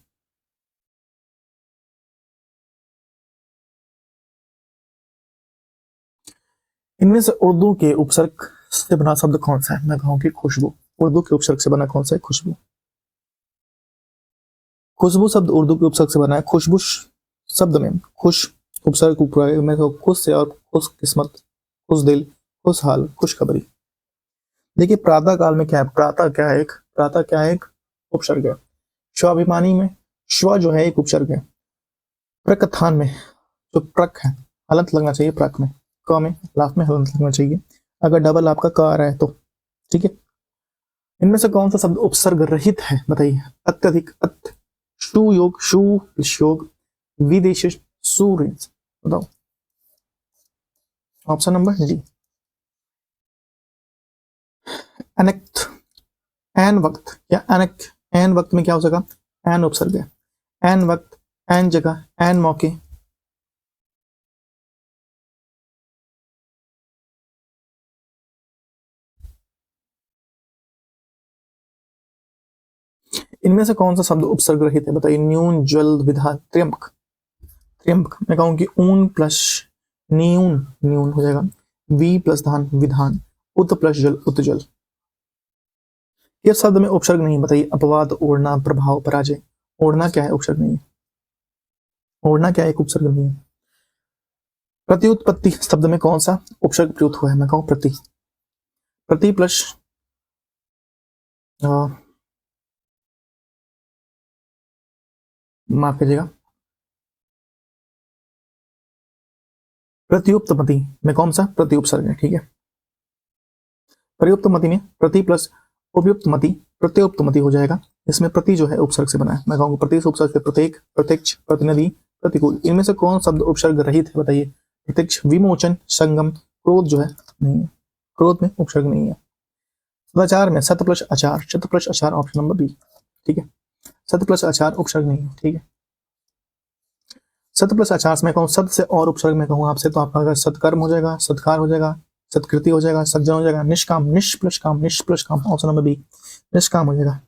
इनमें से उर्दू के उपसर्ग से बना शब्द कौन सा है? मैं कहूंगी खुशबू। उर्दू के उपसर्ग से बना कौन सा है? खुशबू। खुशबू शब्द उर्दू के उपसर्ग से बना है। खुशबू शब्द में खुश उपसर्ग में तो खुश से और खुश किस्मत, खुश दिल, खुशहाल, खुशखबरी। देखिए प्रातः काल में क्या है? प्रातः क्या है? प्रातः क्या है? एक उपसर्ग है। स्वाभिमानी में स्व जो है एक उपसर्ग है। प्रकथान में जो प्रक है हलंत लगना चाहिए, प्रक में क में लास्ट में हलंत लगना चाहिए अगर डबल आपका क आ रहा है तो। ठीक है, इनमें से कौन सा शब्द उपसर्ग रहित है? बताइए। अत्यधिक, अत, सुयोग, सुयोग, विदेश, सूर्य। बताओ ऑप्शन नंबर जी। अनक्त, एन वक्त या अनक। एन वक्त में क्या हो सका? एन उपसर्ग है। एन वक्त, एन जगह, एन मौके। इनमें से कौन सा शब्द उपसर्ग रहित है? बताइए। न्यून, जल्द, विधा, त्र्यंबक। त्र्यंबक मैं कहूंगी ऊन प्लस न्यून, न्यून हो जाएगा। वी प्लस धान, विधान। उत प्लस जल, उत्जल। ये शब्द में उपसर्ग नहीं। बताइए। अपवाद, ओढ़ना, प्रभाव, पराजय। ओढ़ना क्या है? उपसर्ग नहीं है। ओढ़ना क्या है? एक उपसर्ग नहीं है। प्रत्युत्पत्ति शब्द में कौन सा उपसर्ग प्रयुक्त हुआ है? मैं कहूँ प्रति। प्रति प्लस माफ कीजिएगा, प्रत्युत्पत्ति में कौन सा प्रति उपसर्ग है? ठीक है, प्रयुक्तमति में प्रति प्लस उपयुक्तमति, प्रत्युक्तमति हो जाएगा। इसमें प्रति जो है उपसर्ग से बना है। मैं कहूंगा प्रति से उपसर्ग से प्रत्येक, प्रत्यक्ष, प्रतिनिधि, प्रतिकूल। इनमें से कौन शब्द उपसर्ग रहित है? बताइए। प्रत्यक्ष, विमोचन, संगम, क्रोध जो है नहीं है। क्रोध में उपसर्ग नहीं है। सदाचार में सत प्लस आचार, शत प्लस आचार, ऑप्शन नंबर बी। ठीक है, सद प्लस आचार उपसर्ग नहीं है, ठीक है। सद प्लस आचार में कहूँ सद से और उपसर्ग में कहूँ आपसे तो आपका सत्कर्म हो जाएगा, सत्कार हो जाएगा, सत्कृति हो जाएगा, सज्जन हो जाएगा, निष्काम, निष्प्लस काम, ऑप्शन नंबर बी निष्काम हो जाएगा।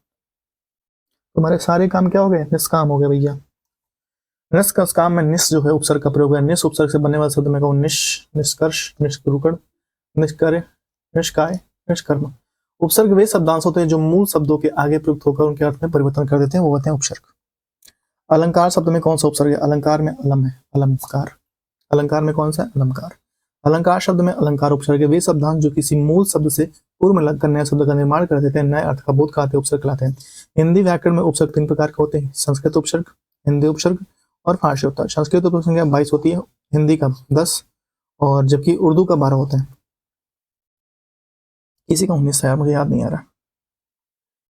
तुम्हारे सारे काम क्या हो गए, निष्काम हो गए भैया। निष्काम में निस जो है उपसर्ग का प्रयोग है, निस उपसर्ग से बनने वाले शब्द में कहूँ निष्कर्ष, निष्क्रुकड़, निष्कार्य, निष्काय, निष्कर्म। उपसर्ग वे शब्दांश होते हैं जो मूल शब्दों के आगे प्रयुक्त होकर उनके अर्थ में परिवर्तन कर देते हैं, वो होते हैं उपसर्ग। अलंकार शब्द में कौन सा उपसर्ग है, अलंकार में अलम है, अलंकार। अलंकार में कौन सा है, अलंकार। अलंकार शब्द में अलंकार उपसर्ग है वे शब्दांश जो किसी मूल शब्द से पूर्व में लगकर नए शब्द का निर्माण कर देते हैं, नए अर्थ का बोध कराते उपसर्ग कहलाते हैं। हिंदी व्याकरण में उपसर्ग 3 प्रकार के होते हैं, संस्कृत उपसर्ग, हिंदी उपसर्ग और फारसी उपसर्ग। संस्कृत उपसर्ग संख्या 22 होती है, हिंदी का 10 और जबकि उर्दू का 12 होता है। किसी का 19 है, मुझे याद नहीं आ रहा।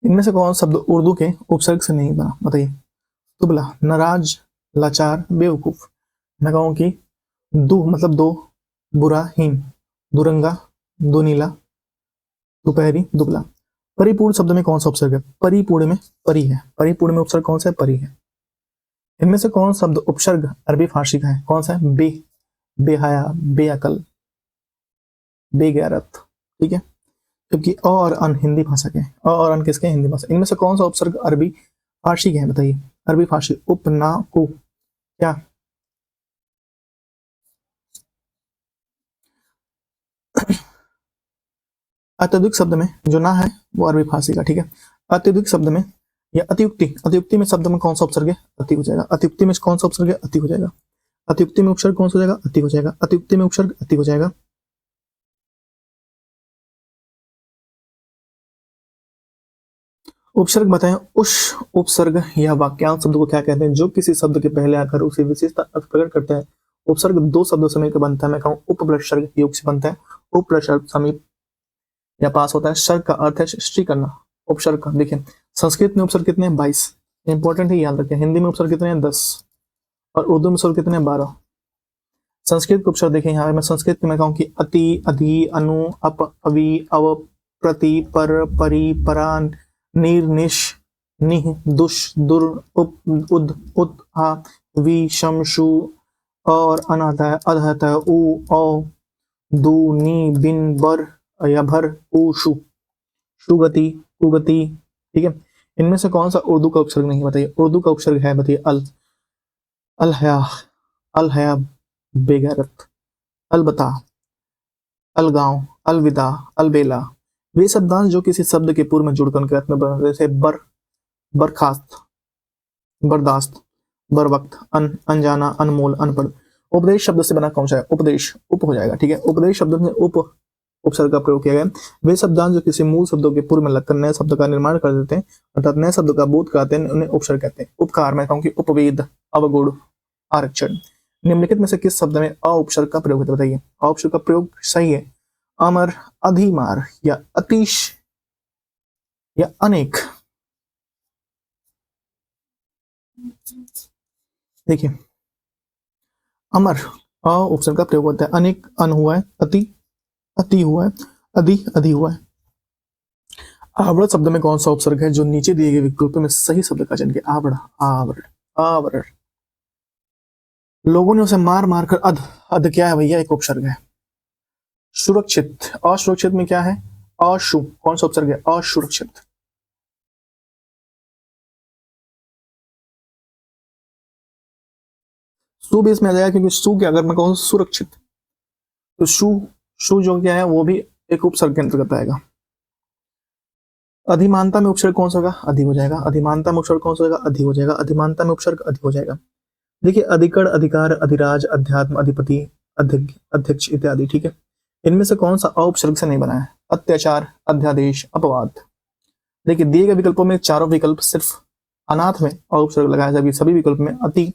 इनमें से कौन शब्द उर्दू के उपसर्ग से नहीं बना, बताइए। दुबला, नाराज, लाचार, बेवकूफ। मैं कहूँ कि दो मतलब दो, बुरा, हीन, दुरंगा, दुनीला, दोपहरी, दुबला। परिपूर्ण शब्द में कौन सा उपसर्ग है, परिपूर्ण में परी है, परिपूर्ण में उपसर्ग कौन सा है, परी है। इनमें से कौन शब्द उपसर्ग अरबी फारसी का है, कौन सा है, बे, बेहया, बेअकल, बेगैरत, ठीक है। जबकि अ और अन हिंदी भाषा के, अ और अन किसके, हिंदी भाषा। इनमें से कौन सा उपसर्ग अरबी फारसी के हैं, बताइए। अरबी फारसी, उप, ना, को, क्या। अत्यधिक शब्द में जो ना है वो अरबी फारसी का, ठीक है। अत्यधिक शब्द में या अतियुक्ति, अतियुक्ति में शब्द में कौन सा उपसर्ग है, अति हो जाएगा। अतियुक्ति में कौन सा उपसर्ग है, अति हो जाएगा। अतियुक्ति में उपसर्ग कौन सा हो जाएगा, अति हो जाएगा। अतियुक्ति में उपसर्ग अति हो जाएगा। उपसर्ग बताएं, उस उपसर्ग या वाक्यांश शब्द को क्या कहते हैं जो किसी शब्द के पहले आकर उसे विशेषता अर्थ प्रकट करता है। उपसर्ग दो शब्दों से मिलकर बनता है, मैं कहूँ उपसर्ग योग से बनता है। उपसर्ग समीप या पास होता है, सर्ग का अर्थ है सृष्टि करना। उपसर्ग का देखिए, संस्कृत में उपसर्ग कितने हैं, 22, इंपॉर्टेंट है, याद रखें। हिंदी में उपसर्ग कितने हैं, 10 और उर्दू में उपसर्ग कितने हैं, 12। संस्कृत के उपसर्ग देखें, यहाँ मैं संस्कृत में कहूँ कि अति, अधि, अनु, अप, अवि, अव, प्रति, पर, परि, परा, नीर, निश, निह, दुष, दुर, उप, उद, उत, आ, वि, शम, शु और अनादय, अधहतय, उ, औ, दु, नी, बिन, बर या भर, उ, शु, सुगति, कुगति, ठीक है। इनमें से कौन सा उर्दू का उपसर्ग नहीं, बताइए। उर्दू का उपसर्ग है, बताइए, अल, अलहया, अलहया बेगैरत, अलबता, अलगांव, अलविदा, अलबेला। वे शब्दांश जो किसी शब्द के पूर्व में जुड़कर उनके अर्थ में बदल, जैसे बर, बर्खास्त, बर्दाश्त, बर वक्त, अनजाना, अनमोल, अनपढ़। उपदेश शब्द से बना कौन सा है, उपदेश, उप हो जाएगा, ठीक है। उपदेश शब्द में उप उपसर्ग का प्रयोग किया गया। वे शब्दांश जो किसी मूल शब्दों के पूर्व में लगकर नए शब्द का निर्माण कर देते हैं, अर्थात नए शब्द का बोध कराते हैं, उन्हें उपसर्ग कहते हैं। उपकार मैं कहूँ कि उपवेद, अवगुण, आरक्षण। निम्नलिखित में से किस शब्द में अ उपसर्ग का प्रयोग होता है, बताइए। अ उपसर्ग का प्रयोग सही है, अमर, अधिमार या अतिश या अनेक। देखिए, अमर अ उपसर्ग का प्रयोग होता है, अनेक अन हुआ है, अति अति हुआ है, अधि अधि हुआ है। आवरण शब्द में कौन सा उपसर्ग है जो नीचे दिए गए विकल्पों में सही शब्द का चयन किया, आवरण, आवरण, आवरण। लोगों ने उसे मार मार कर अध, अध क्या है भैया, एक उपसर्ग है। सुरक्षित, असुरक्षित में क्या है, अशु, कौन सा उपसर्ग है, असुरक्षित। सु भी इसमें आ जाएगा क्योंकि सु के अगर मैं कहूँ सुरक्षित तो शु, शु जो क्या है वो भी एक उपसर्ग के अंतर्गत आएगा। अधिमानता में उपसर्ग कौन सा होगा, अधि हो जाएगा। अधिमानता में उपसर्ग कौन सा होगा, अधि हो जाएगा। अधिमानता में उपसर्ग अधि हो जाएगा। देखिए, अधिकरण, अधिकार, अधिराज, अध्यात्म, अधिपति, अध्यक्ष, अध्यक्ष इत्यादि, ठीक है। इनमें से कौन सा औपसर्ग से नहीं बना है, अत्याचार, अध्यादेश, अपवाद। देखिए, दिए गए विकल्पों में चारों विकल्प सिर्फ अनाथ में औपसर्ग लगाया, जबकि सभी विकल्प में अति,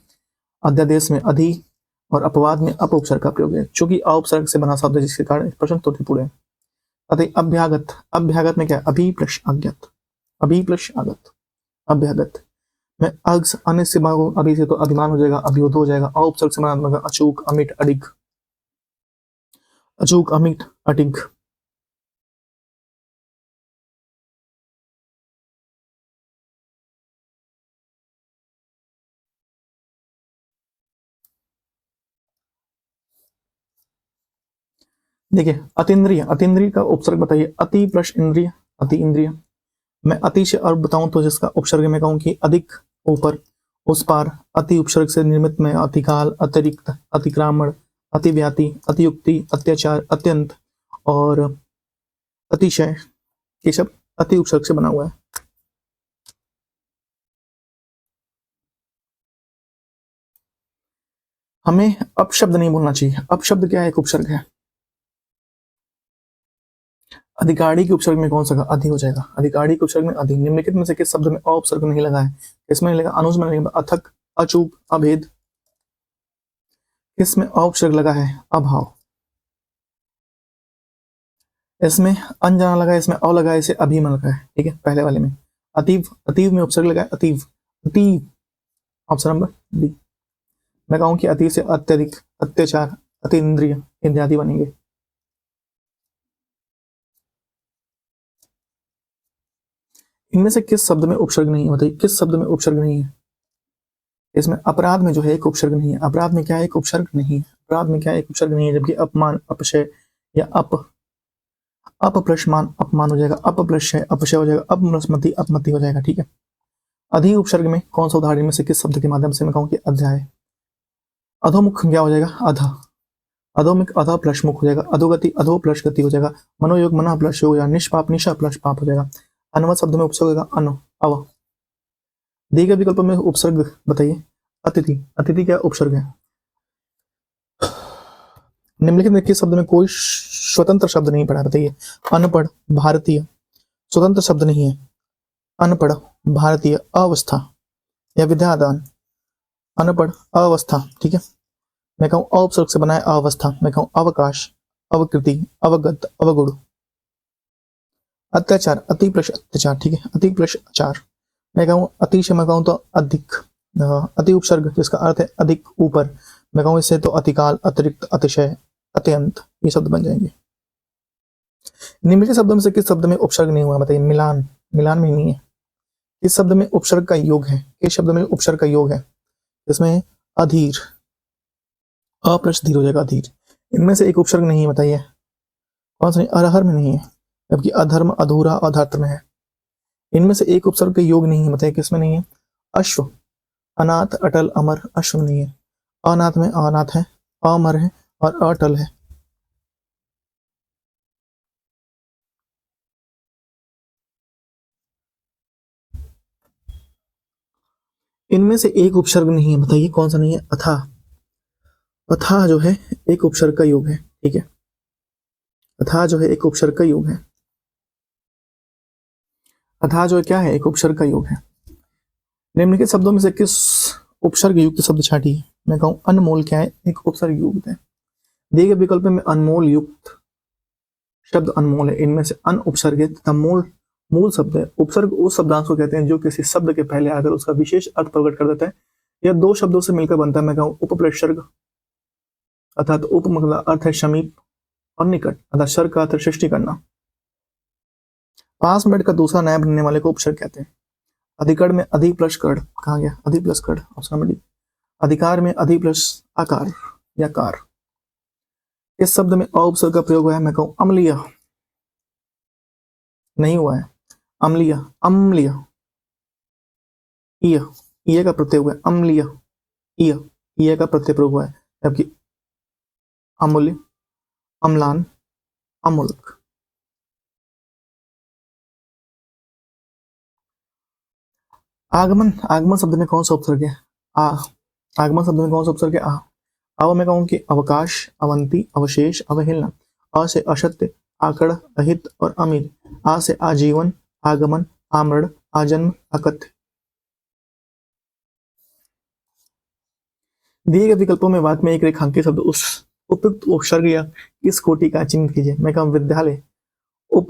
अध्यादेश में अधि और अपवाद में अप उपसर्ग का प्रयोग है। चूंकि औपसर्ग से बना शब्द जिसके कारण प्रश्न त्रुटिपूर्ण है। अतः अभ्यागत, अभ्यागत में क्या है, अभि प्लस अज्ञात, अभि प्लस आगत, अभ्यागत। मैं अग्स अन्य से मांगू, अभी से तो अभिमान हो जाएगा, अभियोद हो जाएगा। औपसर्ग से बना अचूक, अमिट, अडिग, अचूक, अमिट, अडिग। देखिए अतीन्द्रिय, अतीन्द्रिय का उपसर्ग बताइए। अति प्लस इंद्रिय, अति इंद्रिय। मैं अति से और बताऊं तो जिसका उपसर्ग मैं कहूं कि अधिक, ऊपर, उस पार। अति उपसर्ग से निर्मित में अतिकाल, अतिरिक्त, अतिक्रामण, अतिव्याति, अतियुक्ति, अत्याचार, अत्यंत और अतिशय, ये सब अति उपसर्ग से बना हुआ है। हमें अपशब्द नहीं बोलना चाहिए। अपशब्द क्या है? एक उपसर्ग है। अधिकारी के उपसर्ग में कौन सा अधि हो जाएगा? अधिकारी के उपसर्ग में अधि। निम्नलिखित में से किस शब्द में अ उपसर्ग नहीं लगा है? इसमें नहीं लगा? अनुज में नहीं लगा? अथक, अचूक, अभेद। किसमें अ उपसर्ग लगा है? अभाव। इसमें अनजाना लगा है, इसमें अ लगा है, इसे अभी में लगा है। ठीक है, पहले वाले में अतीव, अतीव में उपसर्ग लगा है अतीव, अतीव। Option number B. मैं कहूं कि अति से अत्यधिक, अत्याचार, अति इंद्रिय इत्यादि बनेंगे। इनमें से किस शब्द में उपसर्ग नहीं है? बताइए किस शब्द में उपसर्ग नहीं है? इसमें अपराध में जो है एक उपसर्ग नहीं है। अपराध में क्या है? एक उपसर्ग नहीं है। अपराध में क्या है? एक उपसर्ग नहीं है। जबकि अपमान, अपशय या अपप्रश्मान, अपमान हो जाएगा। अपप्रशय, अपशय हो जाएगा। अपमस्मति, अपमति हो जाएगा। ठीक है। अधि उपसर्ग में कौन सा उदाहरण में से किस शब्द के माध्यम से मैं कहूं कि अध्याय? अधोमुख क्या हो जाएगा? अधा। अधोमुख अधा प्लस मुख हो जाएगा। अधोगति अधो प्लस गति हो जाएगा। मनोयोग मना प्लस योग हो जाएगा। निष्पाप निशा प्लस पाप हो जाएगा। अनवत शब्द में उपसर्ग होगा अनु, अव। दिए गए विकल्प में उपसर्ग बताइए। अतिथि, अतिथि क्या उपसर्ग है? निम्नलिखित में किस शब्द में कोई स्वतंत्र शब्द नहीं पड़ा? बताइए। अनपढ़, भारतीय, स्वतंत्र शब्द नहीं है। अनपढ़, भारतीय, अवस्था या विद्यादान। अनपढ़, अवस्था। ठीक है। मैं कहूं अवसर्ग से बना है अवस्था। मैं कहूं अवकाश, अवकृति, अवगत, अवगुण। अत्याचार, अति प्लस अत्याचार। ठीक है, अति प्लस आचार। मैं कहूं अति से मैं कहूं तो अधिक, अति उपसर्ग जिसका अर्थ है अधिक, ऊपर। मैं कहूं इससे तो अतिकाल, अतिरिक्त, अतिशय, अत्यंत, ये शब्द बन जाएंगे। निम्नलिखित शब्दों में से किस शब्द में उपसर्ग नहीं हुआ? बताइए। मिलान, मिलान में नहीं है। इस शब्द में उपसर्ग का योग है? इस शब्द में उपसर्ग का योग है? इसमें अधीर, अ प्लस धीर हो जाएगा, अधीर। इनमें से एक उपसर्ग नहीं है। बताइए कौन सा नहीं? अरहर में नहीं है। जबकि अधर्म, अधूरा, अधर्त में है। इनमें से एक उपसर्ग का योग नहीं है। बताइए किसमें नहीं है? अश्व, अनाथ, अटल, अमर। अश्व नहीं है। अनाथ में अनाथ है, अमर है और अटल है। इनमें से एक उपसर्ग नहीं है। बताइए कौन सा नहीं है? अथा, अथा जो है एक उपसर्ग का योग है। ठीक है, अथा जो है एक उपसर्ग का योग है। अथा जो है क्या है? एक उपसर्ग का योग है। निम्नलिखित शब्दों में से किस उपसर्ग युक्त शब्द छांटिए? मैं कहूं अनमोल क्या है? एक उपसर्ग युक्त है। दिए गए विकल्प में अनमोल युक्त शब्द अनमोल है। इनमें से अन उपसर्ग है तथा मूल मूल शब्द है। उपसर्ग उस शब्दांश को कहते हैं जो किसी शब्द के पहले आकर उसका विशेष अर्थ प्रकट कर देता है। यह दो शब्दों से मिलकर बनता है। मैं कहूं उपप्रसर्ग, अर्थात उप मतलब अर्थ है समीप, और निकट अर्थात सर्ग का अर्थ है सृष्टि करना। 5 मिनट का दूसरा न्याय बनने वाले को उपसर्ग कहते हैं। अधिकरण में अधि प्लस कर्ण, कहा गया अधि प्लस कर्ण, ऑप्शन नंबर डी। अधिकार में अधि प्लस आकार या कार। इस शब्द में अ उपसर्ग का प्रयोग हुआ है। मैं कहूं अम्लीय, नहीं हुआ है। अम्लीय, अम्लीय, ईय, ईय का प्रत्यय हुआ है। अम्लीय, ईय, ईय का प्रत्यय प्रयोग हुआ है। जबकि अमूल्य, अम्लान, अमुल्क। आगमन, आगमन शब्द में कौन सा उपसर्ग है? आ। आगमन शब्द में कौन सा उपसर्ग है? आ। अब मैं कहूं कि अवकाश, अवंती, अवशेष, अवहेलना। अ से अशत्य, आकड़, अहित और अमीर। आ से आजीवन, आगमन, आमरण, आजन्म, अकथ्य। दिए गए विकल्पों में वाक्य में एक रेखांकित शब्द उस उपयुक्त उपसर्ग या इस कोटि का चिन्हित कीजिए। मैं कहूं विद्यालय, उप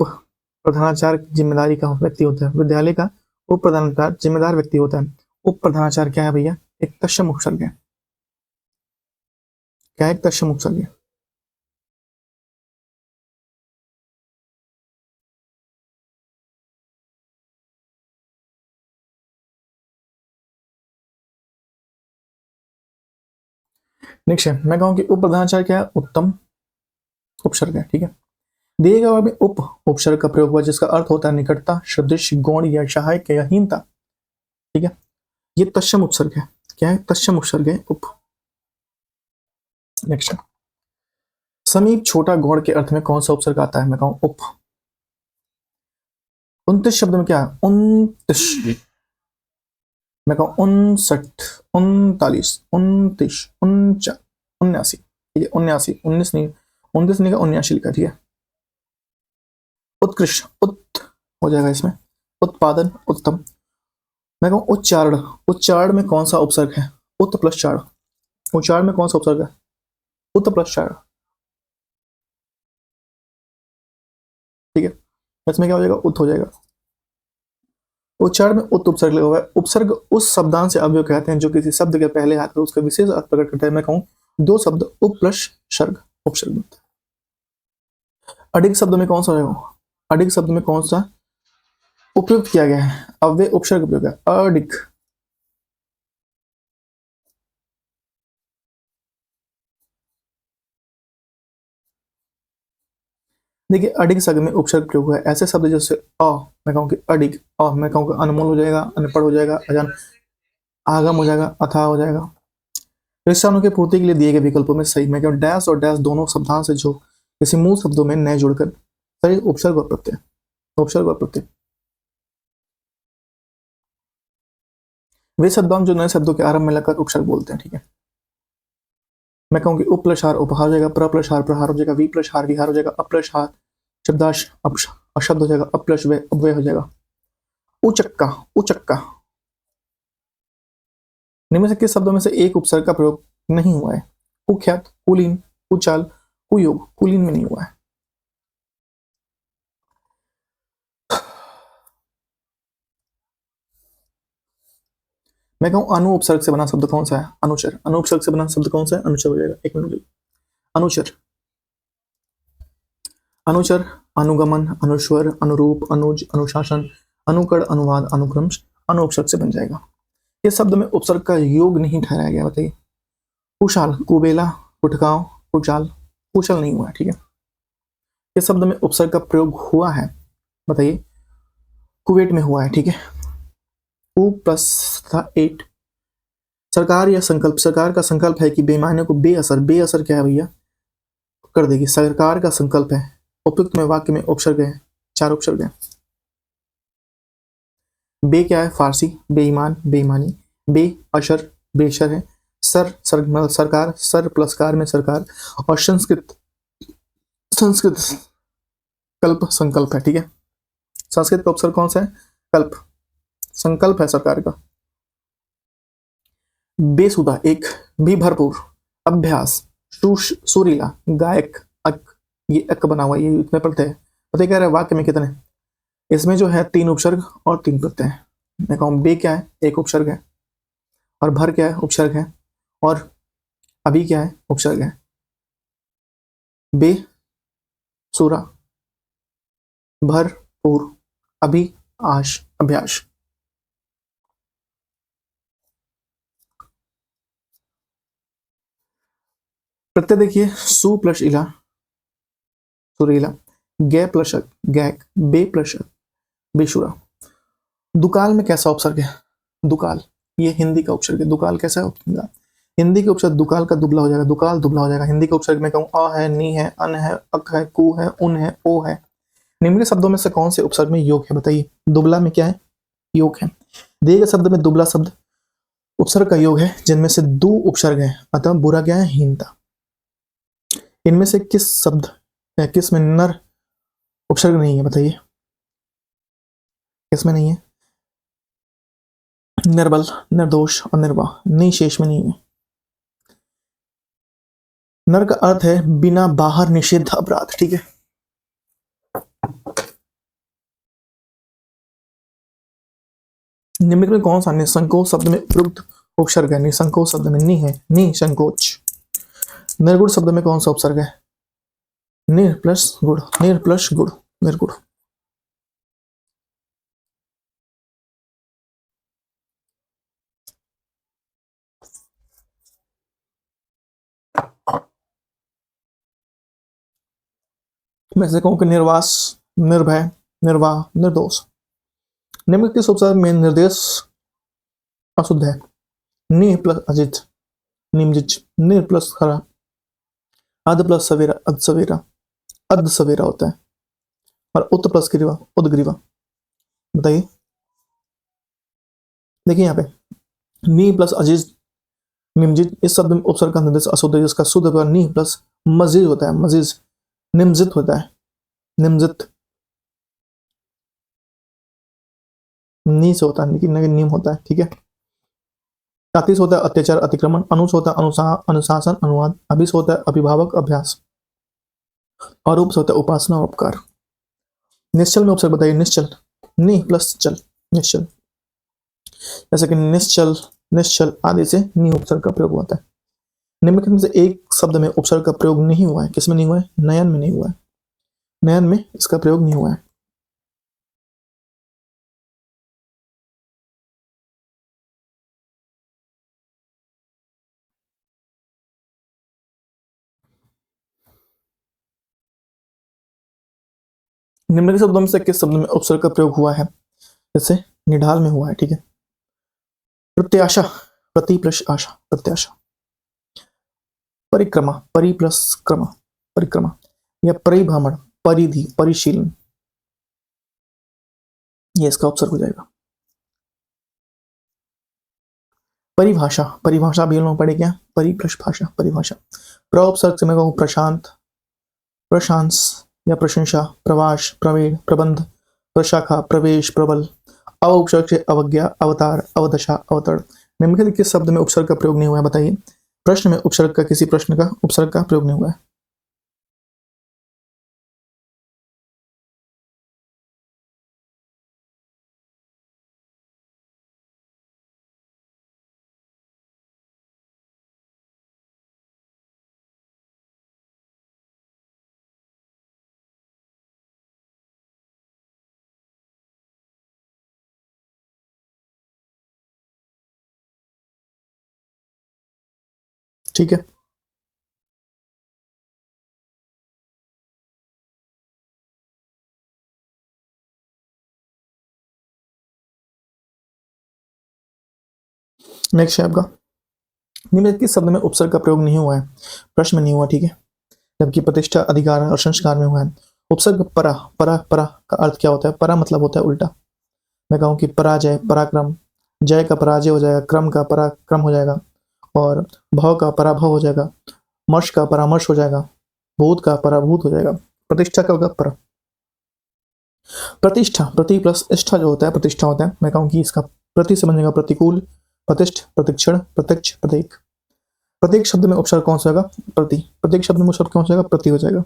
प्रधानाचार्य की जिम्मेदारी का व्यक्ति होता है। विद्यालय का उप प्रधानाचार्य जिम्मेदार व्यक्ति होता है। उप प्रधानाचार्य क्या है भैया? एक तत्सम उपसर्ग है। क्या है? एक तत्सम उपसर्ग है। नेक्स्ट है, मैं कहूं कि उप प्रधानाचार्य क्या है? उत्तम, उपसर्ग है, ठीक है। दिए गए वाक्य में उप उपसर्ग का प्रयोग हुआ जिसका अर्थ होता है निकटता, सदृश, गौण या सहायक या हीनता, ठीक है। ये तत्सम उपसर्ग है। क्या है? तत्सम उपसर्ग है, उप। नेक्स्ट, समीप, छोटा, गौण के अर्थ में कौन सा उपसर्ग आता है? मैं कहूं उप। 29 शब्द में क्या है? 29। मैं कहूं 59, 39, 29, 49, 79, ठीक है। 79, 19 नहीं, 29 नहीं का 79 लिखा, ठीक है। उत्कृष्ट, उत हो जाएगा इसमें। उत्पादन, उत्तम। मैं कहूं उच्चारण। उच्चारण में कौन सा उपसर्ग है? उत प्लस चाड़। उच्चारण में कौन सा उपसर्ग है? उत प्लस चाड़, ठीक है। इसमें क्या हो जाएगा? उत हो जाएगा। उच्चारण में उत उपसर्ग लगा हुआ है। उपसर्ग उस शब्दांश से अवयव कहते हैं जो किसी शब्द के पहले हाथ पर उसका विशेष अर्थ प्रकट करता है। मैं कहूं दो शब्द उप प्लस सर्ग उपसर्ग। अधिक शब्द में कौन सा होगा? अधिक शब्द में कौन सा उपयुक्त किया गया है? अव्यय उपसर्ग प्रयोग है, अधिक। देखिए अधिक शब्द में उपसर्ग प्रयोग हुआ है ऐसे शब्द जैसे अ, मैं कहूँ कि अधिक अ, मैं कहूँ कि अनमोल हो जाएगा, अनपढ़ हो जाएगा, अजान, आगम हो जाएगा, अथाह हो जाएगा। परीक्षाओं की पूर्ति के लिए दिए गए विकल्पों में सही मैं कहूँ डैश और डैश दोनों शब्दांश है जो किसी मूल शब्दों में नए जुड़कर सही उपसर्ग और प्रत्यय, उपसर्ग और प्रत्यय। वे शब्दांश जो नए शब्दों के आरंभ में लगकर उपसर्ग बोलते हैं, ठीक है। मैं कहूँ कि उप प्लस हार उपहार हो जाएगा, प्र प्लस हार प्रहार हो जाएगा, वी प्लस हार विहार हो जाएगा, अ प्लस हार शब्दाश अशब्द हो जाएगा, अ प्लस वे अव्यय हो जाएगा। उचक्का, उचक्का। निम्न से किस शब्दों में से एक उपसर्ग का प्रयोग नहीं हुआ है? कुख्यात, कुलीन, कुचाल, कुयोग। कुलीन में नहीं हुआ है। मैं कहूं अनु उपसर्ग से बना शब्द कौन सा है? अनुचर। अनु उपसर्ग से बना शब्द कौन सा है? अनुचर हो जाएगा। एक मिनट, अनुचर। अनुचर, अनुगमन, अनुस्वर, अनुरूप, अनुज, अनुशासन, अनुकड़, अनुवाद, अनुक्रम, अनु उपसर्ग से बन जाएगा। इस शब्द में उपसर्ग का योग नहीं ठहराया गया, बताइए। कुशाल, कुबेला, कुटकाव, कुचाल, कुशल नहीं हुआ है, ठीक है। इस शब्द में उपसर्ग का प्रयोग हुआ है, बताइए। कुवैत में हुआ है, ठीक है। उ प्लस था 8। सरकार या संकल्प, सरकार का संकल्प है कि बेईमानियों को बेअसर, बेअसर क्या है भैया? कर देगी। सरकार का संकल्प है। उपयुक्त में वाक्य में उपसर्ग है, 4 उपसर्ग है। बे क्या है? फारसी, बेईमान, बेईमानी। बे अशर, बेशर है। मतलब सरकार, सर प्लस कार में सरकार। और संस्कृत, संस्कृत कल्प संकल्प है, ठीक है। संस्कृत का उपसर्ग कौन सा है? कल्प, संकल्प है सरकार का। बेसुदा एक, भी भरपूर, अभ्यास, सुरीला, गायक, अक। ये अक बना हुआ, ये इतने पढ़ते हैं। पता कह रहे हैं वाक्य में कितने? इसमें जो है 3 उपसर्ग और 3 प्रत्यय है। मैं कहूँ बे क्या है? एक उपसर्ग है। और भर क्या है? उपसर्ग है। और अभी क्या है? उपसर्ग है। बे सुरा, भरपूर, अभी, आश, अभ्यास। प्रत्यय देखिए, सु प्लस इला, सुरीला। गे प्लस अक, गैक। बे प्लस अक, बेसुरा। दुकाल में कैसा उपसर्ग है? दुकाल, ये हिंदी का उपसर्ग है। दुकाल कैसा है? हिंदी के उपसर्ग दुकाल का दुबला हो जाएगा, दुकाल दुबला हो जाएगा। हिंदी के उपसर्ग में कहूँ अ है, नी है, अन है, अक है, कु है, उन है, ओ है। निम्न शब्दों में से कौन से उपसर्ग में योग है? बताइए। दुबला में क्या है? योग है। दिए गए शब्द में दुबला शब्द उपसर्ग का योग है जिनमें से 2 उपसर्ग है, अतः बुरा क्या है? हीनता। इनमें से किस शब्द किस में नर उपसर्ग नहीं है? बताइए। किसमें नहीं है? निर्बल, निर्दोष और निर्वाह। नहीं, शेष में नहीं है। नर का अर्थ है बिना बाहर निषिद्ध अपराध, ठीक है। निम्नलिखित में कौन सा निसंकोच शब्द में उपयुक्त उपसर्ग है? निसंकोच शब्द में नि है, निसंकोच। निर्गुण शब्द में कौन सा उपसर्ग है? निर प्लस गुण, निर प्लस गुण, निर्गुण। मैं से कहूँ कि निर्वास, निर्भय, निर्वाह, निर्दोष। निम्नलिखित किस उपसर्ग में निर्देश अशुद्ध है? नि प्लस अजित, निमजिच, निर प्लस खरा, अध प्लस सवेरा, अध सवेरा, अध सवेरा होता है, और उत प्लस ग्रीवा, उदग्रीवा। बताइए, देखिए यहाँ पे नी प्लस अजीज, निमजित, इस शब्द में उपसर्ग का निर्देश अशुद्ध है, जिसका शुद्ध पर नी प्लस मजीज होता है, मजीज, निमजित होता है, निमजित, नी से होता है लेकिन निम होता है, ठीक है। अतिश होता है अत्याचार, अतिक्रमण, अनुस होता है अनुशासन, अनुवाद, अभिस होता है अभिभावक, अभ्यास, और उप होता है उपासना, उपकार। निश्चल में उपसर्ग बताइए, निश्चल, नि प्लस चल, निश्चल, जैसे कि निश्चल, निश्चल आदि से नि उपसर्ग का प्रयोग होता है। निम्नलिखित में से एक शब्द में उपसर्ग का प्रयोग नहीं हुआ है, किसमें नहीं हुआ है? नयन में नहीं हुआ है, नयन में इसका प्रयोग नहीं हुआ है। निम्नलिखित शब्दों में से किस शब्द में उपसर्ग का प्रयोग हुआ है? जैसे निढाल में हुआ है, ठीक है। प्रत्याशा, प्रति प्लस आशा, प्रत्याशा। परिक्रमा, परि प्लस क्रमा, परिक्रमा, या परिभ्रमण, परिधि, परिशीलन, ये इसका उपसर्ग हो जाएगा। परिभाषा, परिभाषा भी लोग पढ़े क्या? परि प्लस भाषा, परिभाषा। प्रउपसर्ग से मैं कहूँ प्रशांत, प्रशांस, या प्रशंसा, प्रवास, प्रवीण, प्रबंध, प्रशाखा, प्रवेश, प्रबल। अवउपसर्ग से अवज्ञा, अवतार, अवदशा, अवतरण। निम्नलिखित किस शब्द में उपसर्ग का प्रयोग नहीं हुआ है? बताइए। प्रश्न में उपसर्ग का, किसी प्रश्न का उपसर्ग का प्रयोग नहीं हुआ है। ठीक है, नेक्स्ट है आपका, निम्नलिखित किस शब्द में उपसर्ग का प्रयोग नहीं हुआ है? प्रश्न में नहीं हुआ, ठीक है, जबकि प्रतिष्ठा, अधिकार और संस्कार में हुआ है। उपसर्ग परा, परा, परा का अर्थ क्या होता है? परा मतलब होता है उल्टा। मैं कहूँ कि पराजय, पराक्रम, जय का पराजय हो जाएगा, क्रम का पराक्रम हो जाएगा, और भव का पराभव हो जाएगा, मर्श का परामर्श हो जाएगा, भूत का पराभूत हो जाएगा, प्रतिष्ठा का होगा पर। प्रतिष्ठा, प्रति प्लस इष्ठा जो होता है, प्रतिष्ठा होता है। मैं कहूँ कि इसका प्रति से बनेगा प्रतिकूल, प्रतिष्ठ, प्रतिक्षण, प्रत्यक्ष, प्रतीक। प्रत्येक शब्द में उपसर्ग कौन सा होगा? प्रति। प्रत्येक शब्द में उपसर्ग कौन सा होगा? प्रति हो जाएगा।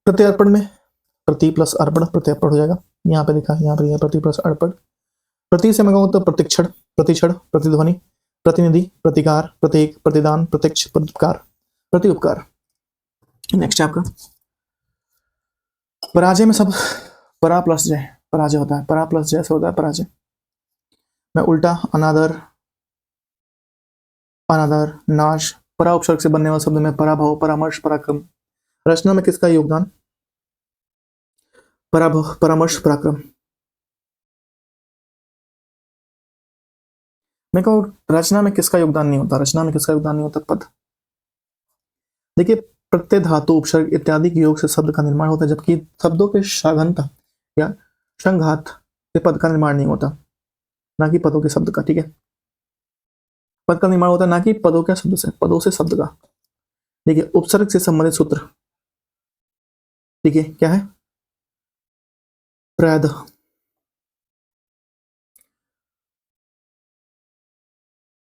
प्रत्यर्पण में प्रति प्लस अर्पण, प्रत्यर्पण हो जाएगा। यहाँ पे लिखा है, यहाँ पर प्रति प्लस अर्पण। प्रति से मैं कहूँ तो प्रतिक्षण, प्रतिक्षण, प्रतिध्वनि, प्रतिनिधि, प्रतिकार, प्रतीक, प्रतिदान, प्रत्यक्ष, प्रत्युपकार, प्रति उपकार। नेक्स्ट है आपका, पराजय में सब परा प्लस जय, पराजय होता है, परा प्लस जय से होता है पराजय। मैं उल्टा, अनादर, अनादर, नाश, परा उपसर्ग से बनने वाले शब्द में पराभव, परामर्श, पराक्रम। रचना में किसका योगदान? पराभव, परामर्श, पराक्रम। मैं कहूँ रचना में किसका योगदान नहीं होता? रचना में किसका योगदान नहीं होता? पद। देखिए, प्रत्यय, धातु, उपसर्ग इत्यादि के योग से शब्द का निर्माण होता है, जबकि शब्दों के शागंता या संघात से पद का निर्माण नहीं होता, ना कि पदों के शब्द का, ठीक है। पद का निर्माण होता है ना कि पदों के शब्द से, पदों से शब्द का। देखिए, उपसर्ग से संबंधित सूत्र, देखिए क्या है? प्रैद,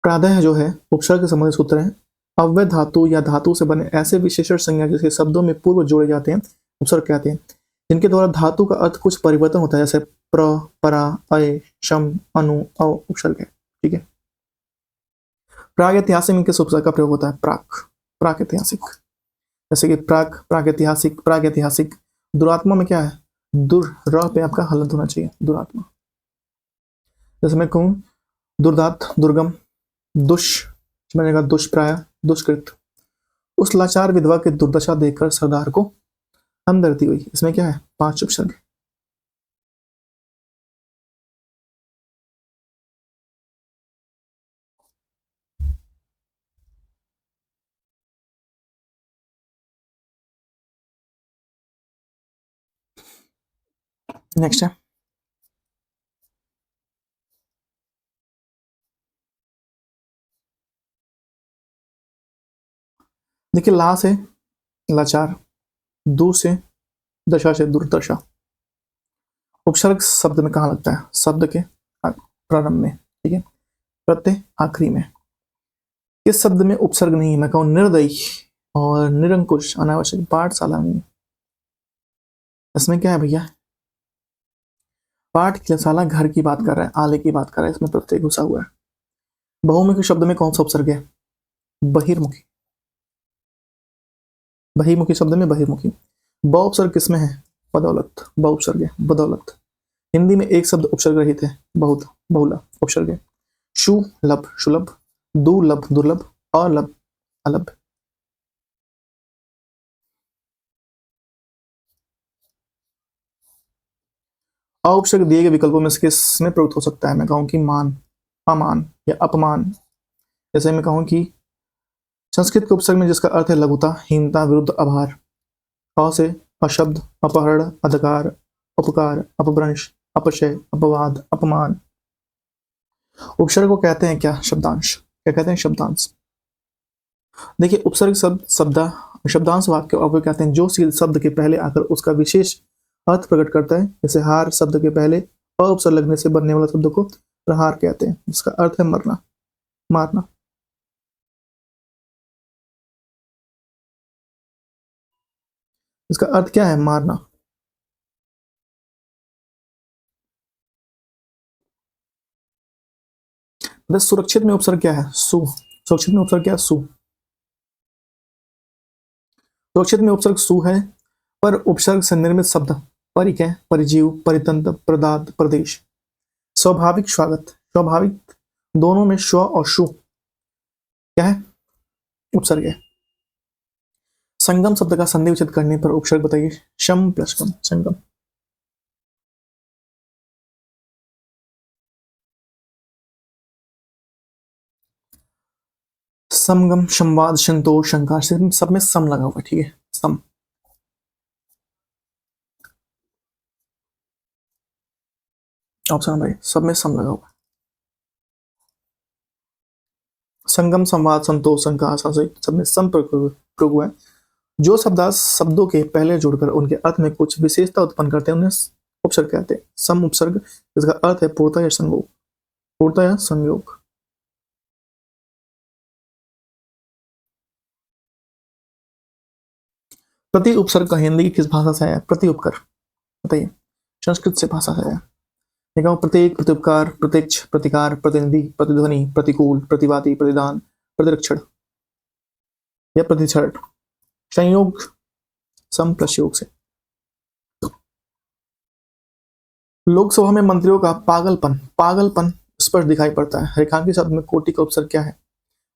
प्रादः जो है उपसर्ग से संबंधित सूत्र है। अव्यय धातु या धातु से बने ऐसे विशेषण संज्ञा जिसके शब्दों में पूर्व जोड़े जाते हैं उपसर्ग कहते हैं, जिनके द्वारा धातु का अर्थ कुछ परिवर्तन होता है, जैसे प्र, परा, अय, शम, अनु, अव उपसर्ग है, ठीक है। प्रागैतिहासिक में किस उपसर्ग का प्रयोग होता है? प्राक, प्रागैतिहासिक, जैसे कि प्राक, प्रागैतिहासिक, प्रागैतिहासिक। दुरात्मा में क्या है? दुर, र पे आपका हलंत होना चाहिए, दुरात्मा। जैसे मैं कहूँ दुर्दात, दुर्गम, दुष् बनेगा दुष्प्राय, दुष्कृत। उस लाचार विधवा की दुर्दशा देखकर सरदार को हमदर्दी हुई। इसमें क्या है? 5 उपसर्ग। नेक्स्ट है, देखिए ला से लाचार, दू से दशा से दुर्दशा। उपसर्ग शब्द में कहाँ लगता है? शब्द के प्रारंभ में, ठीक है, प्रत्यय आखिरी में। किस शब्द में उपसर्ग नहीं है? मैं कहूँ निर्दयी और निरंकुश, अनावश्यक, पाठशाला नहीं। इसमें क्या है भैया? पाठशाला घर की बात कर रहा है, आले की बात कर रहा है, इसमें प्रत्यय घुसा हुआ है। बहुमुखी शब्द में कौन सा उपसर्ग है? बहिर्मुखी। बहिर्मुखी शब्द में बहिर्मुखी। ब उपसर्ग किसमें है? बदौलत। ब उपसर्ग है बदौलत। हिंदी में एक शब्द उपसर्ग रहित है, बहुत, बहुला उपसर्ग है। शुलभ सुलभ, दुर्लभ दुर्लभ, अलभ अलभ। अ उपसर्ग दिए गए विकल्पों में से किसमें प्रयुक्त हो सकता है? मैं कहूँ कि मान, अमान या अपमान। जैसे मैं कहूँ कि संस्कृत के उपसर्ग में जिसका अर्थ है लघुता, हीनता, विरुद्ध, आभार। अ से अशब्द, अपहरण, अधिकार, उपकार, अपभ्रंश, अपशय, अपवाद, अपमान। उपसर्ग को कहते हैं क्या? शब्दांश। क्या कहते हैं? शब्दांश। देखिए उपसर्ग शब्दांश वाक्य आपको कहते हैं जो शब्द के पहले आकर उसका विशेष अर्थ प्रकट करता है। जैसे हार शब्द के पहले अ उपसर्ग लगने से बनने वाला शब्द को प्रहार कहते हैं, जिसका अर्थ है मरना, मारना। इसका अर्थ क्या है? मारना। सुरक्षित में उपसर्ग क्या है? सु। सुरक्षित में उपसर्ग क्या है? सु। सुरक्षित में उपसर्ग सु है, पर उपसर्ग से निर्मित शब्द परिकय, परिजीव, परितंत्र, प्रदात, प्रदेश। स्वाभाविक स्वागत, स्वाभाविक, दोनों में स्व और शु क्या है? उपसर्ग है। संगम शब्द का संधि विच्छेद करने पर उपसर्ग बताइए। शम प्लस कम, संगम। समगम, संवाद, संतोष, शंका, सब में सम लगा हुआ है, ठीक है, सम। ऑप्शन भाई, सब में सम लगा हुआ है। संगम, संवाद, संतोष, शंका, सब में सम प्रयोग हुआ है। जो शब्दार्थ शब्दों के पहले जुड़कर उनके अर्थ में कुछ विशेषता उत्पन्न करते हैं उन्हें उपसर्ग कहते हैं। सम उपसर्ग जिसका अर्थ है पूर्णता या संयोग, पूर्णता या संयोग। प्रति उपसर्ग का हिंदी किस भाषा से आया? प्रति उपकर, बताइए। संस्कृत से भाषा से आया। देखा, प्रत्येक, प्रत्युपकार, प्रत्यक्ष, प्रतिकार, प्रतिनिधि, प्रतिध्वनि, प्रतिकूल, प्रतिवादी, प्रतिदान, प्रतिरक्षण या प्रतिक्षण। संयोग सम प्लस योग से। लोकसभा में मंत्रियों का पागलपन, पागलपन स्पष्ट दिखाई पड़ता है। रेखांकित शब्द में कोटि का उपसर्ग क्या है?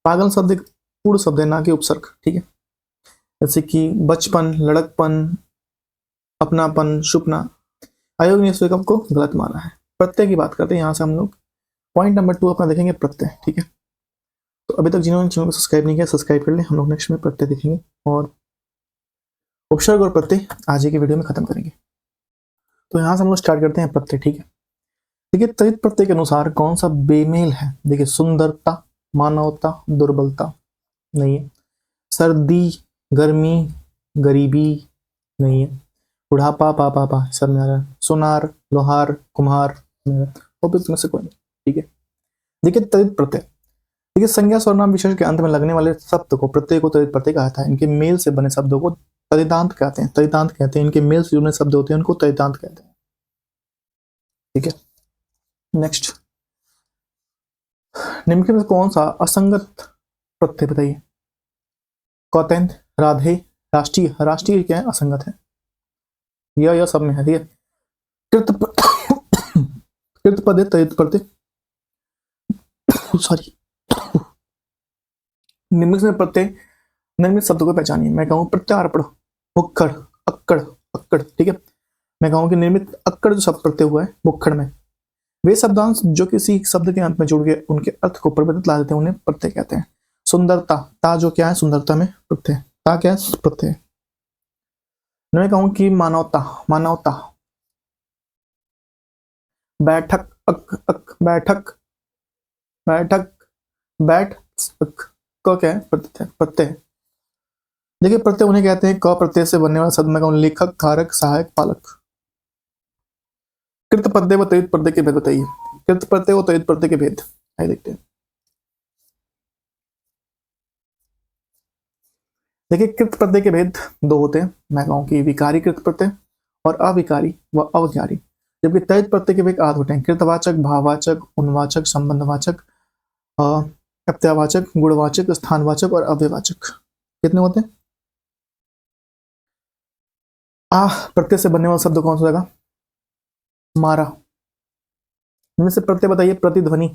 पागल शब्द एक पूर्ण शब्द है, ना कि उपसर्ग, ठीक है। जैसे कि बचपन, लड़कपन, अपनापन, सुपना। आयोग ने इस विकल्प को गलत माना है। प्रत्यय की बात करते हैं, यहां से हम लोग पॉइंट नंबर 2 अपना देखेंगे, प्रत्यय, ठीक है। तो अभी तक जिन्होंने चैनल को सब्सक्राइब नहीं किया, सब्सक्राइब कर ले। हम लोग नेक्स्ट में प्रत्यय देखेंगे और उपसर्ग और प्रत्यय आज की वीडियो में खत्म करेंगे। तो यहाँ से हम लोग स्टार्ट करते हैं प्रत्यय, ठीक है। देखिए तदित प्रत्यय के अनुसार कौन सा बेमेल है? देखिए सुंदरता, मानवता, दुर्बलता नहीं है। सर्दी, गर्मी, गरीबी नहीं है। बुढ़ापा, पापा पा सब में आ रहा है। सुनार, लोहार, कुम्हार, उपयुक्त में से कोई नहीं, ठीक है। देखिए तदित प्रत्यय, देखिए संज्ञा सर्वनाम विशेषण के अंत में लगने वाले शब्द को, प्रत्यय को तदित प्रत्यय कहा जाता है। इनके मेल से बने शब्दों को तदितांत कहते हैं, तदितांत कहते हैं। इनके मेल से जुड़े शब्द होते हैं उनको तदितांत कहते हैं, ठीक है। नेक्स्ट, निम्नलिखित में कौन सा असंगत प्रत्यय बताइए? कौतैन, राधे, राष्ट्रीय, राष्ट्रीय क्या है? असंगत है। यह सब में है, ठीक है। कृत कृत पद तदित प्रत्यय, सॉरी, निम्नलिखित में प्रत्यय निर्मित शब्दों को पहचानिए। मैं कहूँ प्रत्यार्पण, भुक्खड़, अक्कड़, अक्कड़, ठीक है। मैं कहूँ कि निर्मित अक्कड़ जो शब्द प्रत्यय हुआ है भुक्खड़ में, वे शब्दांश जो किसी शब्द के अंत में जुड़ गए उनके अर्थ को परिवर्तित ला देते हैं, उन्हें प्रत्यय कहते हैं। सुंदरता, ता जो क्या है सुंदरता में प्रत्यय, ता क्या है प्रत्यय। मैं कहूँ कि मानवता, मानवता। बैठक, अक अक, बैठक, बैठक, बैठ, अक, क क्या है प्रत्यय, प्रत्यय। देखिए प्रत्यय उन्हें कहते हैं क प्रत्यय से बनने वाला शब्द। मैं कहूँ लेखक, कारक, सहायक, पालक। कृत प्रत्यय व तयित प्रत्यय के भेद बताइए। कृत प्रत्यय व तयित प्रत्यय के भेद आइए देखते हैं। देखिए कृत प्रत्यय के भेद दो होते हैं। मैं कहूँ कि विकारी कृत प्रत्यय और अविकारी व अवकारी। जबकि तयित प्रत्यय के भेद आध होते हैं। कृतवाचक, भाववाचक, उन्वाचक, संबंधवाचक, प्रत्ययवाचक, गुणवाचक, स्थानवाचक और अव्ययवाचक। कितने होते हैं? आ प्रत्यय से बनने वाला शब्द कौन सा होगा? मारा। इनमें से प्रत्यय बताइए। प्रतिध्वनि,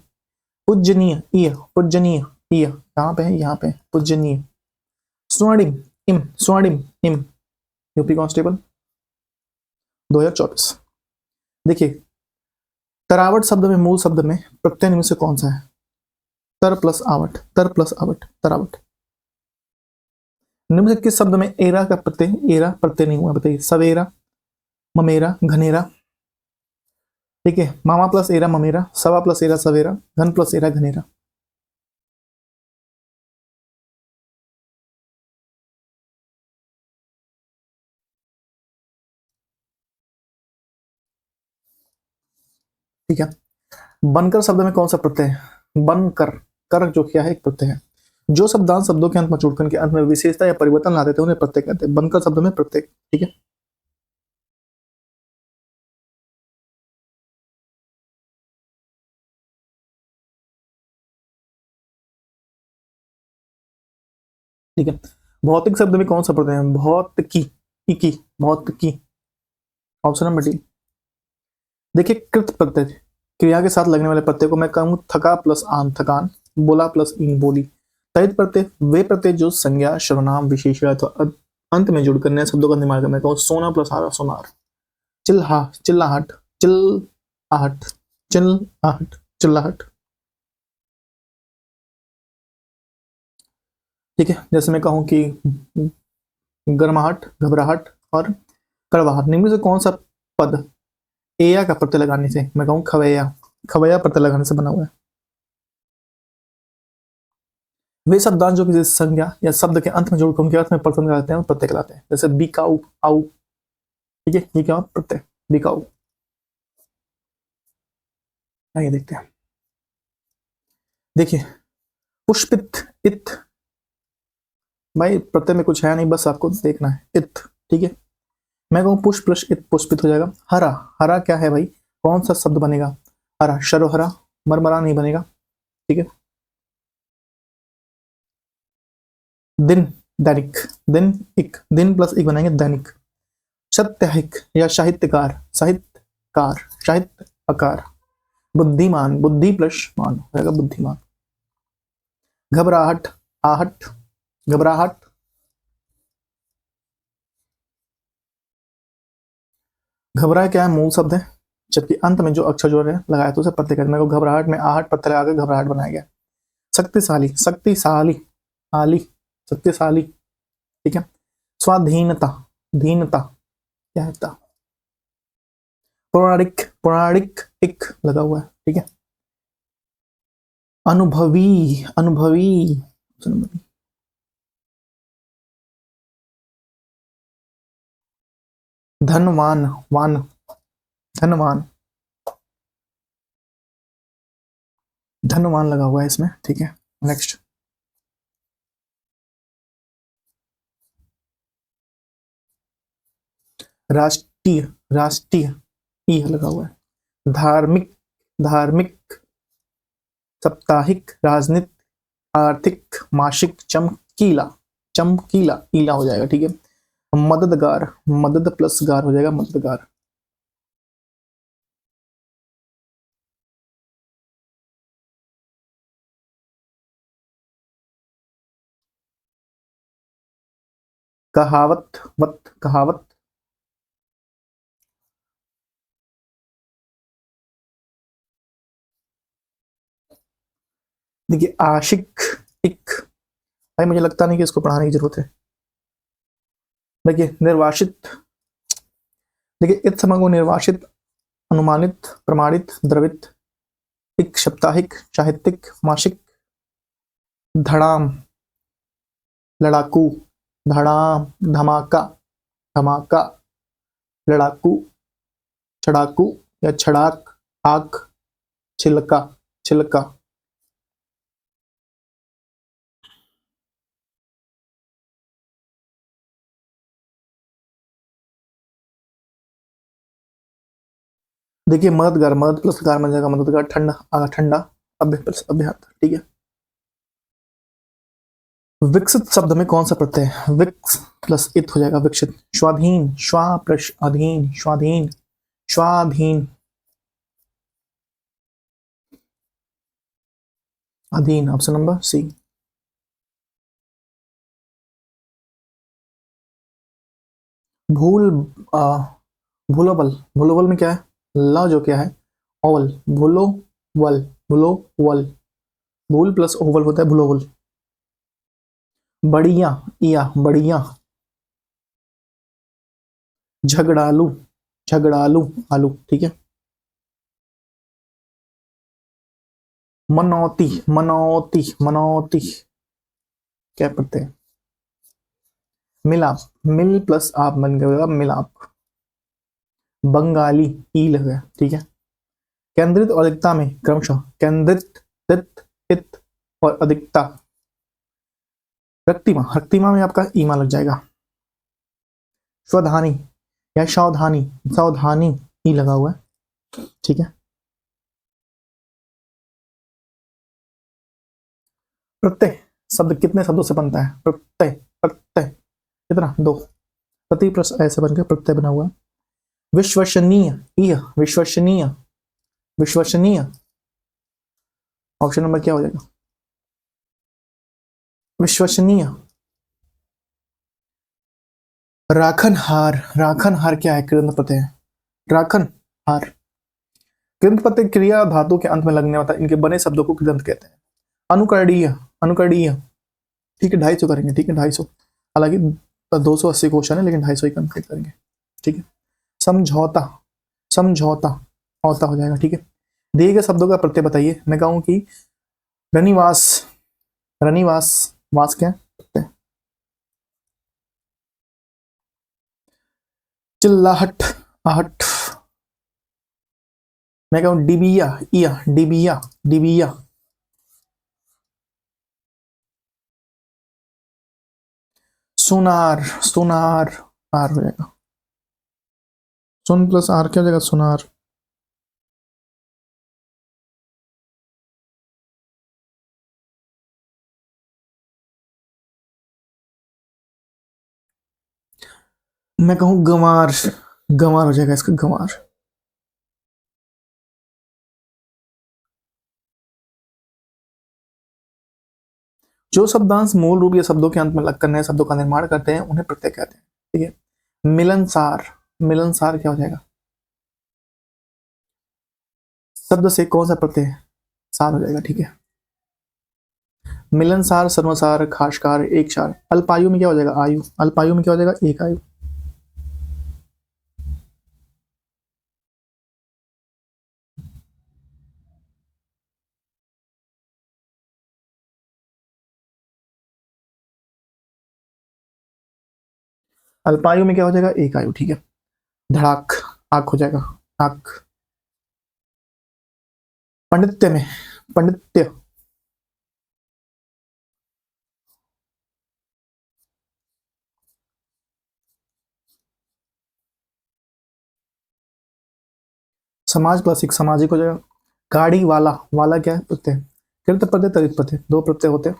पूजनीय, ईय, पूजनीय, ईय कहाँ पे है? यहाँ पे पूजनीय। स्वर्णिम, इम, स्वर्णिम, इम। UP constable 2024। देखिए तरावट शब्द में, मूल शब्द में प्रत्यय निम्न से कौन सा है? तर प्लस आवट, तर प्लस आवट, तरावट। निम्न से किस शब्द में एरा का प्रत्यय, एरा प्रत्यय नहीं हुआ? बताइए। सवेरा, ममेरा, घनेरा। ठीक है, मामा प्लस एरा ममेरा, सवा प्लस एरा सवेरा, घन प्लस एरा घनेरा। ठीक है, बनकर शब्द में कौन सा प्रत्यय है? बनकर, कर जो क्या है एक प्रत्यय है। जो शब्दांश शब्दों के अंत में जुड़कर के अंत में विशेषता या परिवर्तन ला देते हैं उन्हें प्रत्यय कहते हैं। बनकर शब्द में प्रत्यय। ठीक है, ठीक है। भौतिक शब्द में कौन सा प्रत्यय है? भौतिकी, इकी, भौतिकी। Option number D. देखिए कृत प्रत्यय, क्रिया के साथ लगने वाले प्रत्यय को मैं कहूँ थका प्लस आन, थकान, बोला प्लस इन, बोली। तयित प्रत्यय वे प्रत्यय जो संज्ञा, सर्वनाम, विशेषण अथवा अंत में जुड़कर नए शब्दों का निर्माण करते हैं। मैं कहूँ सोना प्लस हारा, सोनार। चिल्हा, चिल्लाहट, चिल्लाहट, चिल्लाहट, चिल्लाहट। ठीक है, जैसे मैं कहूँ कि गर्माहट, घबराहट और कड़वाहट। निम्न से कौन सा पद एया का प्रत्यय लगाने से, मैं कहूँ खवैया, खवैया प्रत्यय लगाने से बना हुआ है? वे शब्दांश जो किसी संज्ञा या शब्द के अंत में जोड़कर उनके अर्थ में परिवर्तन करते हैं प्रत्यय कहलाते हैं। जैसे बिकाऊ, आऊ। ठीक है, ये क्या प्रत्यय? बिकाऊ। आइए देखते हैं। देखिए पुष्पित, इत। भाई प्रत्यय में कुछ है नहीं, बस आपको देखना है इत। ठीक है, मैं कहूँ पुष्प प्लस इत, पुष्पित हो जाएगा। हरा, हरा क्या है भाई? कौन सा शब्द बनेगा? हरा, शर्वहरा, मरमरा नहीं बनेगा। ठीक है, दिन, दैनिक, दिन इक, दिन प्लस इक बनाएंगे दैनिक। सत्याहिक या साहित्यकार, साहित्यकार, साहित्य आकार। बुद्धिमान, बुद्धि प्लस मान हो जाएगा बुद्धिमान। घबराहट, आहट, घबराहट। घबरा क्या है? मूल शब्द है, जबकि अंत में जो अक्षर जो है लगाया तो उसे प्रत्यय कहते हैं। मेरे को घबराहट में आहट प्रत्यय लगा के घबराहट बनाया गया। शक्तिशाली, शक्तिशाली, आली, शक्तिशाली। ठीक है, स्वाधीनता, धीनता क्या है? पौराणिक, पौराणिक इक लगा हुआ है। ठीक है, अनुभवी, अनुभवी। धनवान, वान, धनवान, धनवान लगा हुआ है इसमें। ठीक है, नेक्स्ट। राष्ट्रीय, राष्ट्रीय ई लगा हुआ है। धार्मिक, धार्मिक। साप्ताहिक, राजनीतिक, आर्थिक, मासिक, चमकीला, चमकीला ईला हो जाएगा। ठीक है, मददगार, मदद प्लस गार हो जाएगा मददगार। कहावत, वत, कहावत। देखिए आशिक, इक, भाई मुझे लगता नहीं कि इसको पढ़ाने की जरूरत है। देखिए निर्वासित, देखिए इत समय को निर्वासित, अनुमानित, प्रमाणित, द्रवित, एक साप्ताहिक, साहित्यिक, मासिक, धड़ाम, लड़ाकू, धड़ाम, धमाका, धमाका, लड़ाकू, छड़ाकू या छड़ाक, आक, छिलका, छिलका। देखिए मददगार, मदद प्लस गार बन जाएगा मददगार, ठंडा, आगा ठंडा, अभ्य प्लस अभ्यात, ठीक है। विकसित शब्द में कौन सा प्रत्यय है? विक्स प्लस इत हो जाएगा विकसित। स्वाधीन, श्वा प्लस अधीन, स्वाधीन, स्वाधीन, अधीन, ऑप्शन नंबर सी। भूल, आ, भूलोबल, भूलोबल में क्या है? ल जो क्या है? ओवल, भूलो वल, भूलो वल, भूल प्लस ओवल होता है भूलोवल। बढ़िया, या बढ़िया, झगड़ालू, झगड़ालू, आलू, ठीक है। मनौती, मनौती, मनौती, क्या पढ़ते हैं? मिलाप, मिल प्लस आप बन गया मिलाप। बंगाली, ई लग गया, ठीक है। केंद्रित और अधिकता में क्रमशः केंद्रित, तित, इत और अधिकता। रक्तिमा, रक्तिमा में आपका ईमा लग जाएगा। स्वधानी या सावधानी, सावधानी, ई लगा हुआ है, ठीक है। प्रत्यय शब्द कितने शब्दों से बनता है? प्रत्यय, प्रत्यय कितना? दो, प्रति प्लस ऐसे बनकर प्रत्यय बना हुआ है। विश्वसनीय, विश्वसनीय, विश्वसनीय, ऑप्शन नंबर क्या हो जाएगा? विश्वसनीय। राखनहार, राखनहार क्या है? कृदंत प्रत्यय है, राखनहार। कृदंत प्रत्यय क्रिया धातु के अंत में लगने वाला, इनके बने शब्दों को कृदंत कहते हैं। अनुकरणीय, अनुकरणीय, ठीक है 250 करेंगे, ठीक है 250, हालांकि 280 क्वेश्चन है लेकिन 250 ही कंप्लीट करेंगे, ठीक है। समझौता, समझौता, औता हो जाएगा, ठीक है। दिए गए शब्दों का प्रत्यय बताइए। मैं कहूं कि रनिवास, रनिवास, वास क्या है? चिल्लाहट, आहट, मैं कहूं डिबिया, इया, डिबिया, डिबिया। सुनार, सुनार, आर हो जाएगा, सुन प्लस आर क्या हो जाएगा? सुनार। मैं कहूं गंवार, गंवार हो जाएगा इसका, गंवार। जो शब्दांश मूल रूप या शब्दों के अंत में लगकर नए शब्दों का निर्माण करते हैं उन्हें प्रत्यय कहते हैं, ठीक है। मिलनसार, मिलनसार क्या हो जाएगा? शब्द से कौन सा प्रत्यय सार हो जाएगा, ठीक है। मिलनसार, सर्वसार, खासकार, एक सार। अल्पायु में क्या हो जाएगा? आयु, अल्पायु में क्या हो जाएगा? एक आयु। अल्पायु में क्या हो जाएगा? एक आयु, ठीक है। धड़ाक, आंख हो जाएगा, आंख। पंडित्य में, पंडित्य, समाज प्लस एक, सामाजिक हो जाएगा। गाड़ी वाला, वाला क्या है? प्रत्यय। कृत प्रत्यय, तरित प्रत्यय, दो प्रत्यय होते हैं।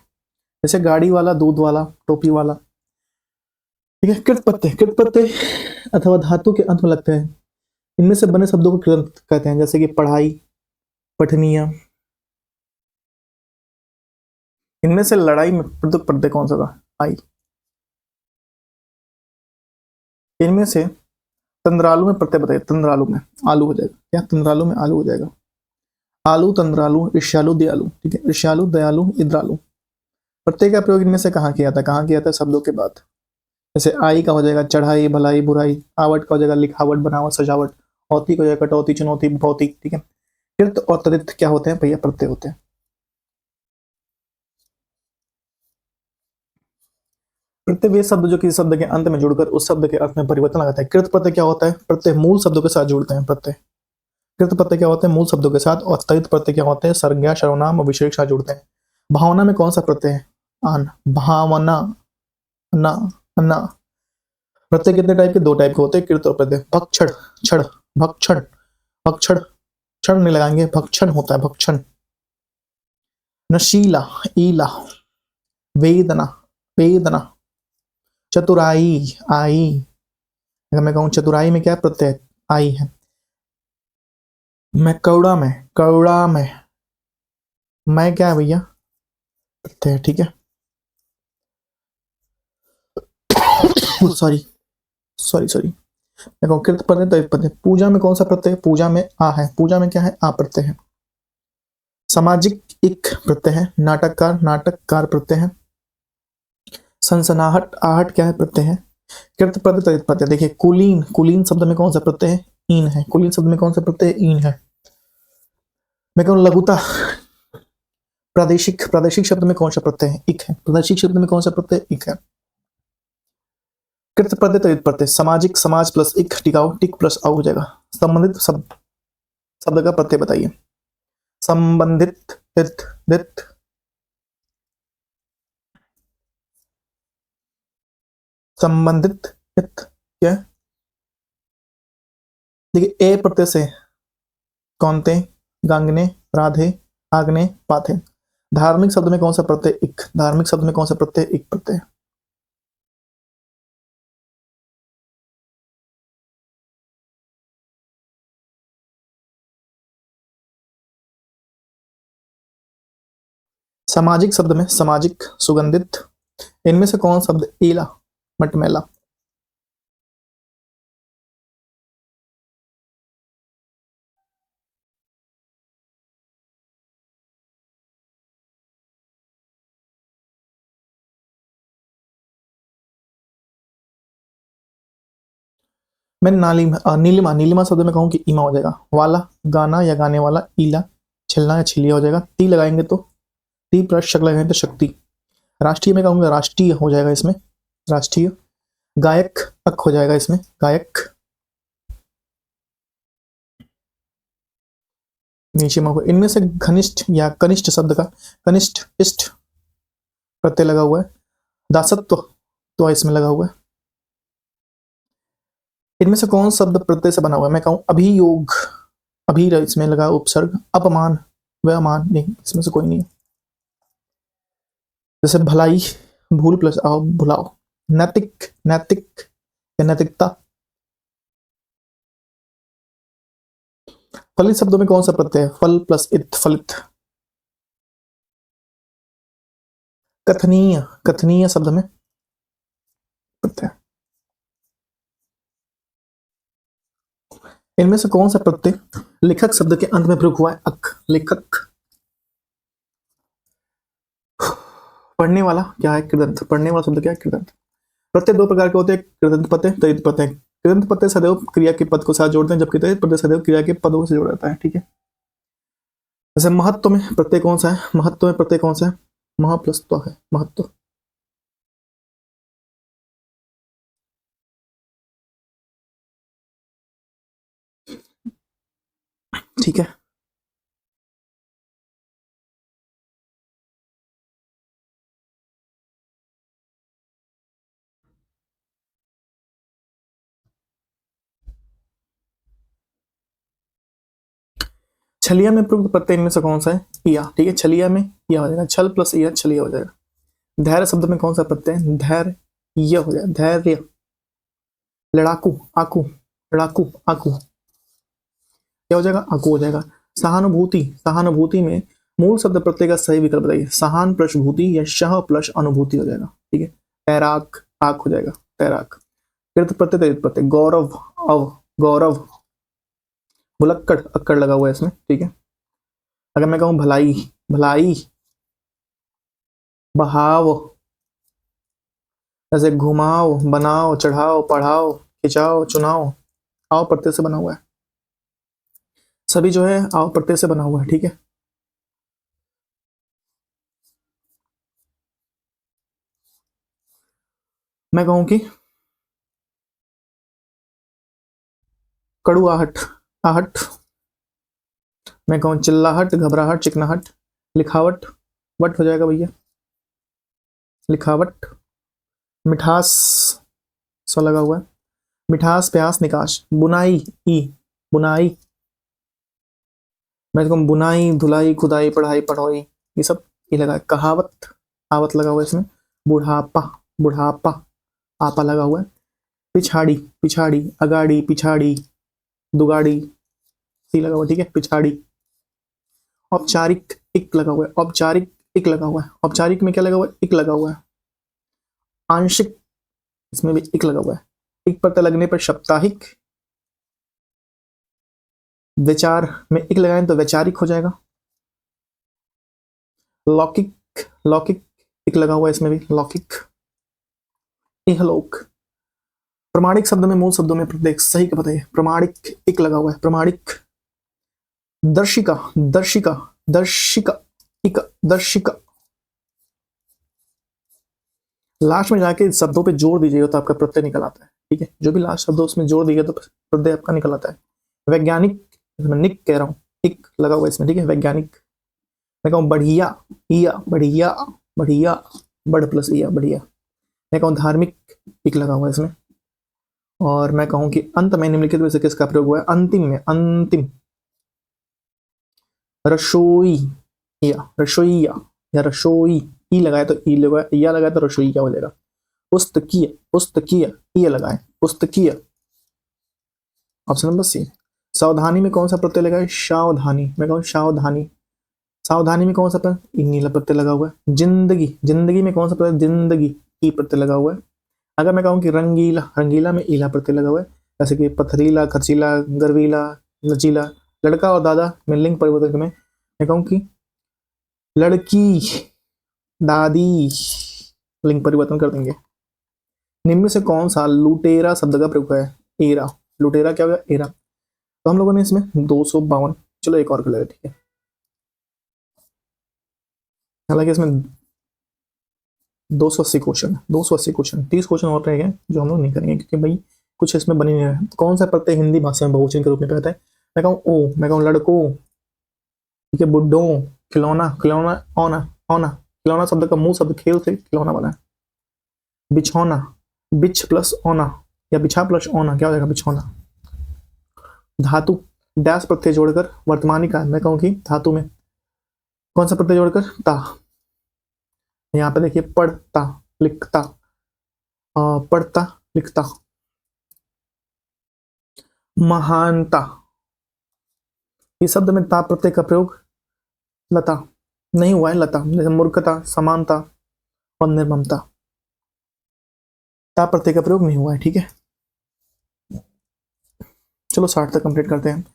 जैसे गाड़ी वाला, दूध वाला, टोपी वाला, ठीक है। कृत प्रत्यय, कृत प्रत्यय अथवा धातु के अंत में लगते हैं, इनमें से बने शब्दों को कृत कहते हैं, जैसे कि पढ़ाई, पठनीय। इनमें से लड़ाई में प्रत्यय कौन सा था? आई। इनमें से तंद्रालु में प्रत्यय बताइए। तंद्रालु में आलू हो जाएगा क्या? तंद्रालु में आलू हो जाएगा। आलू, तंद्रालु, ईर्ष्यालु, दयालु। ठीक है, ईर्ष्यालु, दयालु, इद्रालु। प्रत्यय का प्रयोग इनमें से कहाँ किया था? कहाँ किया था? शब्दों के बाद। जैसे आई का हो जाएगा चढ़ाई, भलाई, बुराई। आवट का हो जाएगा लिखावट, बनावट, सजावट। औती का हो जाएगा कटौती, चुनौती, भौतिक। ठीक है, कृत और तदित क्या होते हैं भैया? प्रत्यय होते हैं। प्रत्यय वे शब्द जो किसी शब्द के अंत में जुड़कर उस शब्द के अर्थ में परिवर्तन लगाता है। कृत प्रत्यय क्या होता है? प्रत्यय मूल शब्दों के साथ जुड़ते हैं। प्रत्यय कृत प्रत्यय क्या होते हैं? मूल शब्दों के साथ। और तदित प्रत्यय क्या होते हैं? संज्ञा, सर्वनाम और विशेषण के साथ जुड़ते हैं। भावना में कौन सा प्रत्यय है? आन। भावना, ना, ना। प्रत्यय कितने टाइप के? दो टाइप के होते हैं कृत और प्रत्यय। भक्षण, क्षण, भक्षण, भक्षण, क्षण नहीं लगाएंगे, भक्षण होता है, भक्षण। नशीला, ईला। वेदना, वेदना। चतुराई, आई। अगर मैं कहूं चतुराई में क्या प्रत्यय? आई है। मैं कौड़ा में, कौड़ा में। मैं क्या है भैया? प्रत्यय। ठीक है, सॉरी सॉरी सॉरी। मैं कहूं कृत प्रत्यय, तदित प्रत्यय। पूजा में कौन सा प्रत्यय? पूजा में आ है। पूजा में क्या है? आ प्रत्यय है। सामाजिक एक प्रत्यय है। नाटककार, नाटककार प्रत्यय है। सनसनाहट, आहट क्या है? प्रत्यय है। कृत प्रत्यय, तदित प्रत्यय। देखिए कुलीन, कुलीन शब्द में कौन सा प्रत्यय है? ईन है। कुलीन शब्द में कौन सा प्रत्यय? ईन है। मैं कहूं लघुता, प्रादेशिक, प्रादेशिक शब्द में कौन सा प्रत्यय है? इक है। प्रादेशिक शब्द में कौन सा प्रत्यय? इक है। कृत प्रत्यय, तदित प्रत्यय। सामाजिक, समाज प्लस इक, टिकाऊ, टिक प्लस आउ हो जाएगा। संबंधित शब्द, शब्द का प्रत्यय बताइए। संबंधित, दित, दित। संबंधित, इत, क्या? देखिए ए प्रत्यय से कौनते, गांगने, राधे, आगने, पाथे। धार्मिक शब्द में कौन सा प्रत्यय? इक। धार्मिक शब्द में कौन सा प्रत्यय? इक प्रत्यय। सामाजिक शब्द में सामाजिक, सुगंधित। इनमें से कौन शब्द? ईला, मटमैला। मैं नीलिमा, नीलिमा शब्द में कहूं कि ईमा हो जाएगा। वाला, गाना या गाने वाला। ईला, छिलना या छिलिया हो जाएगा। ती लगाएंगे तो ती प्लस शक लगाएंगे तो शक्ति। राष्ट्रीय में कहूंगा राष्ट्रीय हो जाएगा इसमें, राष्ट्रीय। गायक, अक हो जाएगा इसमें, गायक। नीचे में इनमें से घनिष्ठ या कनिष्ठ शब्द का कनिष्ठ, इष्ट प्रत्यय लगा हुआ है। दासत्व तो इसमें लगा हुआ है। इनमें से कौन शब्द प्रत्यय से बना हुआ है? मैं कहूं अभियोग, अभी इसमें लगा उपसर्ग। अपमान, व्यमान, नहीं इसमें से कोई नहीं है। जैसे भलाई, भूल प्लस आओ, भुलाओ। नैतिक, नैतिक या नैतिकता। फलित शब्दों में कौन सा प्रत्यय है? फल प्लस इत, फलित। कथनीय, कथनीय शब्द में प्रत्यय। इनमें से कौन सा प्रत्यय लेखक शब्द के अंत में प्रयोग हुआ है? अक, लेखक। पढ़ने वाला क्या है? कृदंत। पढ़ने वाला शब्द क्या है? कृदंत। प्रत्यय दो प्रकार के होते हैं, कृदंत प्रत्यय, तदित प्रत्यय। कृदंत प्रत्यय सदैव क्रिया के पद को साथ जोड़ते हैं, जबकि तदित प्रत्यय सदैव क्रिया के पदों से जोड़ा जाता है। ठीक है, जैसे महत्व में प्रत्यय कौन सा है? महत्व में प्रत्यय कौन सा है? महा प्लस तो है, महत्व। ठीक है, छलिया में प्रयुक्त प्रत्यय इनमें से कौन सा है? या। ठीक है, छलिया में या हो जाएगा, छल प्लस या, छलिया हो जाएगा। धैर्य शब्द में कौन सा प्रत्यय है? धैर्य, यह हो जाएगा, धैर्य। लड़ाकू, आकू, लड़ाकू, आकू क्या हो जाएगा? आकू हो जाएगा। सहानुभूति, सहानुभूति में मूल शब्द प्रत्यय का सही विकल्प बताइए। सहान प्लस भूति या शह प्लस अनुभूति हो जाएगा। ठीक है, तैराक, आक हो जाएगा, तैराक। कृत प्रत्यय तदित प्रत्यय, गौरव अव, गौरव, भुलक्कड़ अक्कड़ लगा हुआ है इसमें, ठीक है। अगर मैं कहूँ भलाई, भलाई, बहाव, जैसे घुमाओ, बनाओ, चढ़ाओ, पढ़ाओ, खिंचाओ, चुनाओ, आओ प्रत्यय से बना हुआ है, सभी जो है आओ प्रत्यय से बना हुआ है, ठीक है। मैं कहूँ कि कड़ुआहट, आहट, मैं कहूँ चिल्लाहट, घबराहट, चिकनाहट, लिखावट, वट हो जाएगा भैया, लिखावट, मिठास, सो लगा हुआ है, मिठास, प्यास, निकाश, बुनाई, ई, बुनाई, मैं कहूँ बुनाई, धुलाई, खुदाई, पढ़ाई, पढ़ोई, ये सब ये लगा है। कहावत, आवत लगा हुआ है इसमें, बुढ़ापा, बुढ़ापा, आपा लगा हुआ है। पिछाड़ी, पिछाड़ी, अगाड़ी, पिछाड़ी, दुगाड़ी, सी लगा हुआ है, ठीक है, पिछाड़ी। औपचारिक, इक लगा हुआ है, औपचारिक, इक लगा हुआ है, औपचारिक में क्या लगा हुआ है, इक लगा हुआ है। आंशिक, इसमें भी इक लगा हुआ है, इक पर लगने पर साप्ताहिक, विचार में इक लगाएं तो वैचारिक हो जाएगा। लौकिक, लौकिक, इक लगा हुआ है इसमें भी, लौकिक। इहलोक, प्रमाणिक शब्द में मूल शब्दों में प्रत्येक सही का बताइए, प्रमाणिक, इक लगा हुआ है, प्रमाणिक। दर्शिका, दर्शिका, दर्शिका, इक, दर्शिका। लास्ट में जाके शब्दों पे जोड़ दीजिएगा तो आपका प्रत्यय निकल आता है, ठीक है। जो भी लास्ट शब्द उसमें जोड़ दीजिएगा तो प्रत्यय आपका निकल आता है। वैज्ञानिक, मैं निक कह रहा हूँ, इक लगा हुआ है इसमें, ठीक है, वैज्ञानिक। मैं कहूँ बढ़िया, इया, बढ़िया, बढ़िया, बढ़ प्लस इया, बढ़िया। मैं कहूँ धार्मिक, इक लगा हुआ है इसमें। और मैं कहूँ कि अंत में निम्नलिखित में से किसका प्रयोग हुआ है, अंतिम में, अंतिम, रसोई, या रसोईया, या रसोई, ई लगाए तो ई लगा, या लगाए तो रसोई क्या हो जाएगा। पुस्तकीय, पुस्तकीय, ये लगाए, पुस्तकीय, ऑप्शन नंबर सी। सावधानी में कौन सा प्रत्यय लगा है, सावधानी, मैं कहूँ सावधानी, सावधानी में कौन सा प्रत्यय, नीला प्रत्यय लगा हुआ है। जिंदगी, जिंदगी में कौन सा प्रत्यय, जिंदगी, ई प्रत्यय लगा हुआ है। अगर मैं कहूँ कि रंगीला, रंगीला में ईला प्रत्यय लगा हुआ है, जैसे कि पथरीला, खर्चीला, गर्वीला, लचीला। लड़का और दादा में लिंग परिवर्तन में मैं कहूँ कि लड़की, दादी, लिंग परिवर्तन कर देंगे। निम्न में से कौन सा लुटेरा शब्द का प्रयोग है, एरा, लुटेरा क्या होगा, एरा। तो हम लोगों ने इसमें 252, चलो एक और कर लेते, ठीक है। हालांकि इसमें 280 क्वेश्चन, 280 क्वेश्चन, 30 क्वेश्चन और रह गए जो हम लोग नहीं करेंगे क्योंकि भाई कुछ इसमें बनी नहीं रहा। कौन सा प्रत्यय हिंदी भाषा में बहुवचन के रूप में कहता है, मैं कहूँ ओ, मैं कहूँ लड़कों, ठीक है, बुड्ढों, खिलौना, खिलौना, औना, औना, खिलौना शब्द का मूल शब्द खेल से खिलौना बना है। बिछौना, बिछ प्लस औना, या बिछा प्लस औना क्या हो जाएगा, बिछौना। धातु, डैश प्रत्यय जोड़कर वर्तमानी का, मैं कहूँ कि धातु में कौन सा प्रत्यय जोड़कर, ता। यहाँ पे देखिए पढ़ता, लिखता, पढ़ता, लिखता। महानता, इस शब्द में ता प्रत्यय का प्रयोग लता नहीं हुआ है, लता, जैसे मूर्खता, समानता और निर्ममता, ता प्रत्यय का प्रयोग नहीं हुआ है, ठीक है। चलो 60 तक कंप्लीट करते हैं।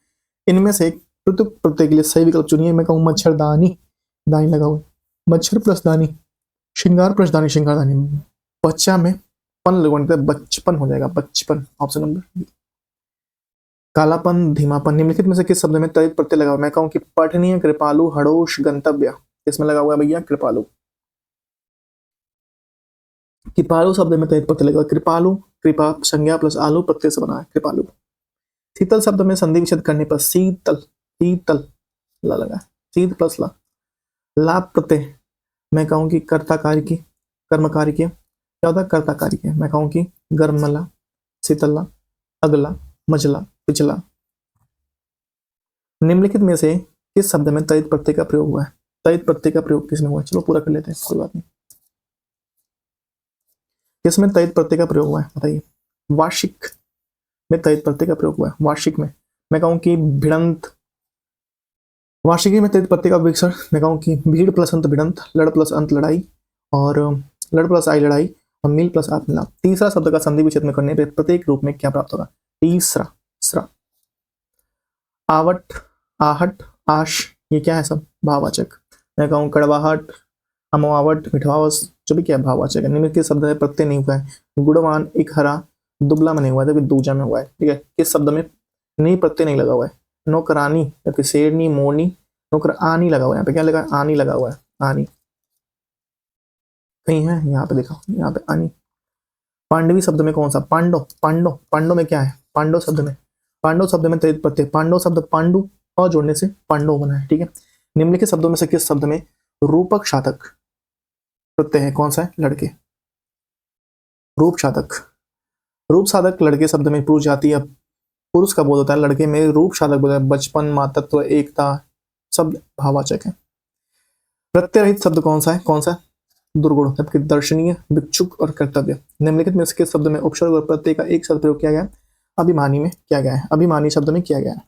इनमें से एक प्रत्युक्त प्रत्यय के लिए सही विकल्प चुनिए। मैं कहूँ मच्छरदानी, दानी लगा हुआ, मच्छर प्लस दानी, श्रृंगार प्लस दानी, श्रृंगारदानी। बच्चा में पन लगवाने बचपन हो जाएगा, बचपन, ऑप्शन नंबर बी। कालापन, धीमापन, निम्नलिखित में से किस शब्द में तदित प्रत्यय लगा हुआ, मैं कहूँ कि पठनीय, कृपालु, हड़ोश, गंतव्य, इसमें लगा हुआ है भैया कृपालु। कृपालु शब्द में तदित प्रत्यय लगा, कृपालु, कृपा संज्ञा प्लस आलू प्रत्यय से बना है, कृपालु। शीतल शब्द में संधि विच्छेद करने पर शीतल, शीतल ला लगा, शीत प्लस ला। लाभ प्रत्यय, मैं कहूँ कि कर्ता कार्य की, कर्म कार्य की क्या होता है, कर्ता कार्य की, मैं कहूँ कि गर्मला, शीतला, अगला, मजला, पिछला। निम्नलिखित में से किस शब्द में तदित प्रत्यय का प्रयोग हुआ है, तदित प्रत्यय का प्रयोग किसमें हुआ है, चलो पूरा कर लेते हैं, कोई बात नहीं। किसमें तदित प्रत्यय का प्रयोग हुआ है बताइए, वार्षिक में तदित प्रत्यय का प्रयोग हुआ है, वार्षिक में। मैं कहूँ कि भिड़ंत, वार्षिकी में तदित प्रत्यय का विकर्ण, मैं कहूँ कि भीड़ प्लस अंत भिड़ंत, लड़ प्लस अंत लड़ाई, और लड़ प्लस आई लड़ाई, अम्लील प्लस आत्मला। तीसरा शब्द का संधि विच्छेद में करने पर प्रत्येक रूप में क्या प्राप्त होगा? तीसरा स्रा। आवट, आहट, आश, ये क्या है सब? भाववाचक। मैं कहूँ कड़वाहट, अमवावट, मिठवावस, जो भी क्या है भाववाचक है। निम्नलिखित के शब्द में प्रत्यय नहीं हुआ है। गुणवान, एक हरा, दुबला में नहीं हुआ है, जबकि दूजा में हुआ है। ठीक है, किस शब्द में नहीं प्रत्यय नहीं लगा हुआ है? नौकरानी, जबकि शेरनी, मोरनी, नौकर आनी लगा हुआ है। यहाँ पे क्या लगा? आनी लगा हुआ है, आनी कहीं है, यहाँ पे देखो, यहाँ पे आनी। पांडवी शब्द में कौन सा? पांडव, पांडव, पांडव में क्या है? पांडव शब्द में, पांडव शब्द में तृतीय प्रत्यय, पांडव शब्द पांडु और जोड़ने से पांडव बना है। ठीक है, निम्नलिखित शब्दों में से किस शब्द में रूपक साधक प्रत्यय है? कौन सा है? लड़के। रूप साधक, रूप साधक लड़के शब्द में पुरुष जाति या पुरुष का बोध होता है। लड़के में रूप साधक बोलता है। बचपन, मातृत्व, एकता, शब्द भाववाचक है। प्रत्यय रहित शब्द कौन सा है? कौन सा? दुर्गुण, जबकि दर्शनीय, भिक्षुक और कर्तव्य। निम्नलिखित में से किस शब्द में उपसर्ग और प्रत्यय का एक शब्द प्रयोग किया गया है? अभिमानी में किया गया है, अभिमानी शब्द में किया गया है।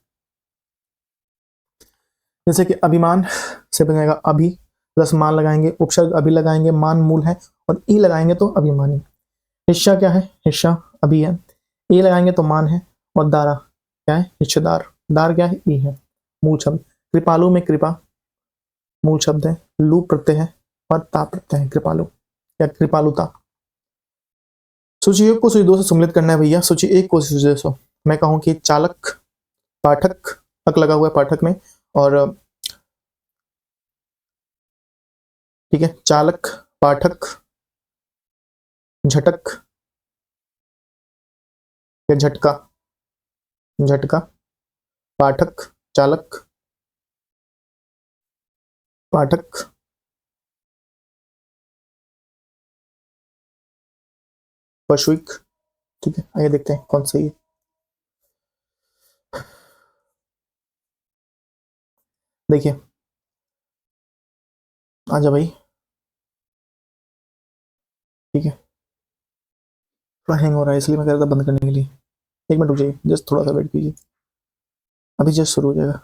जैसे कि अभिमान से बनेगा अभि प्लस मान लगाएंगे, उपसर्ग अभि लगाएंगे, मान मूल है, और ई लगाएंगे तो अभिमानी। हिस्सा क्या है? हिस्सा अभी है। ए लगाएंगे तो मान है, और दारा क्या है? हिस्सेदार। दार क्या है? ई है, मूल शब्द। कृपालु में कृपा मूल शब्द है, लू प्रत्यय है, और ता प्रत्यय है, कृपालु या कृपालुता। सूची एक को सूची दो से सम्मिलित करना है भैया। सूची एक को सूची दो से मैं कहूँ कि चालक, पाठक, तक लगा हुआ है पाठक में, और ठीक है, चालक, पाठक, झटक या झटका, झटका, पाठक, चालक, पाठक, पशुक। ठीक है, आइए देखते हैं कौन सही है। देखिए, आजा भाई। ठीक है, थोड़ा हैंग हो रहा है इसलिए मैं कह रहा था बंद करने के लिए। एक मिनट रुक जाइए, जस्ट थोड़ा सा वेट कीजिए, अभी जस्ट शुरू हो जाएगा।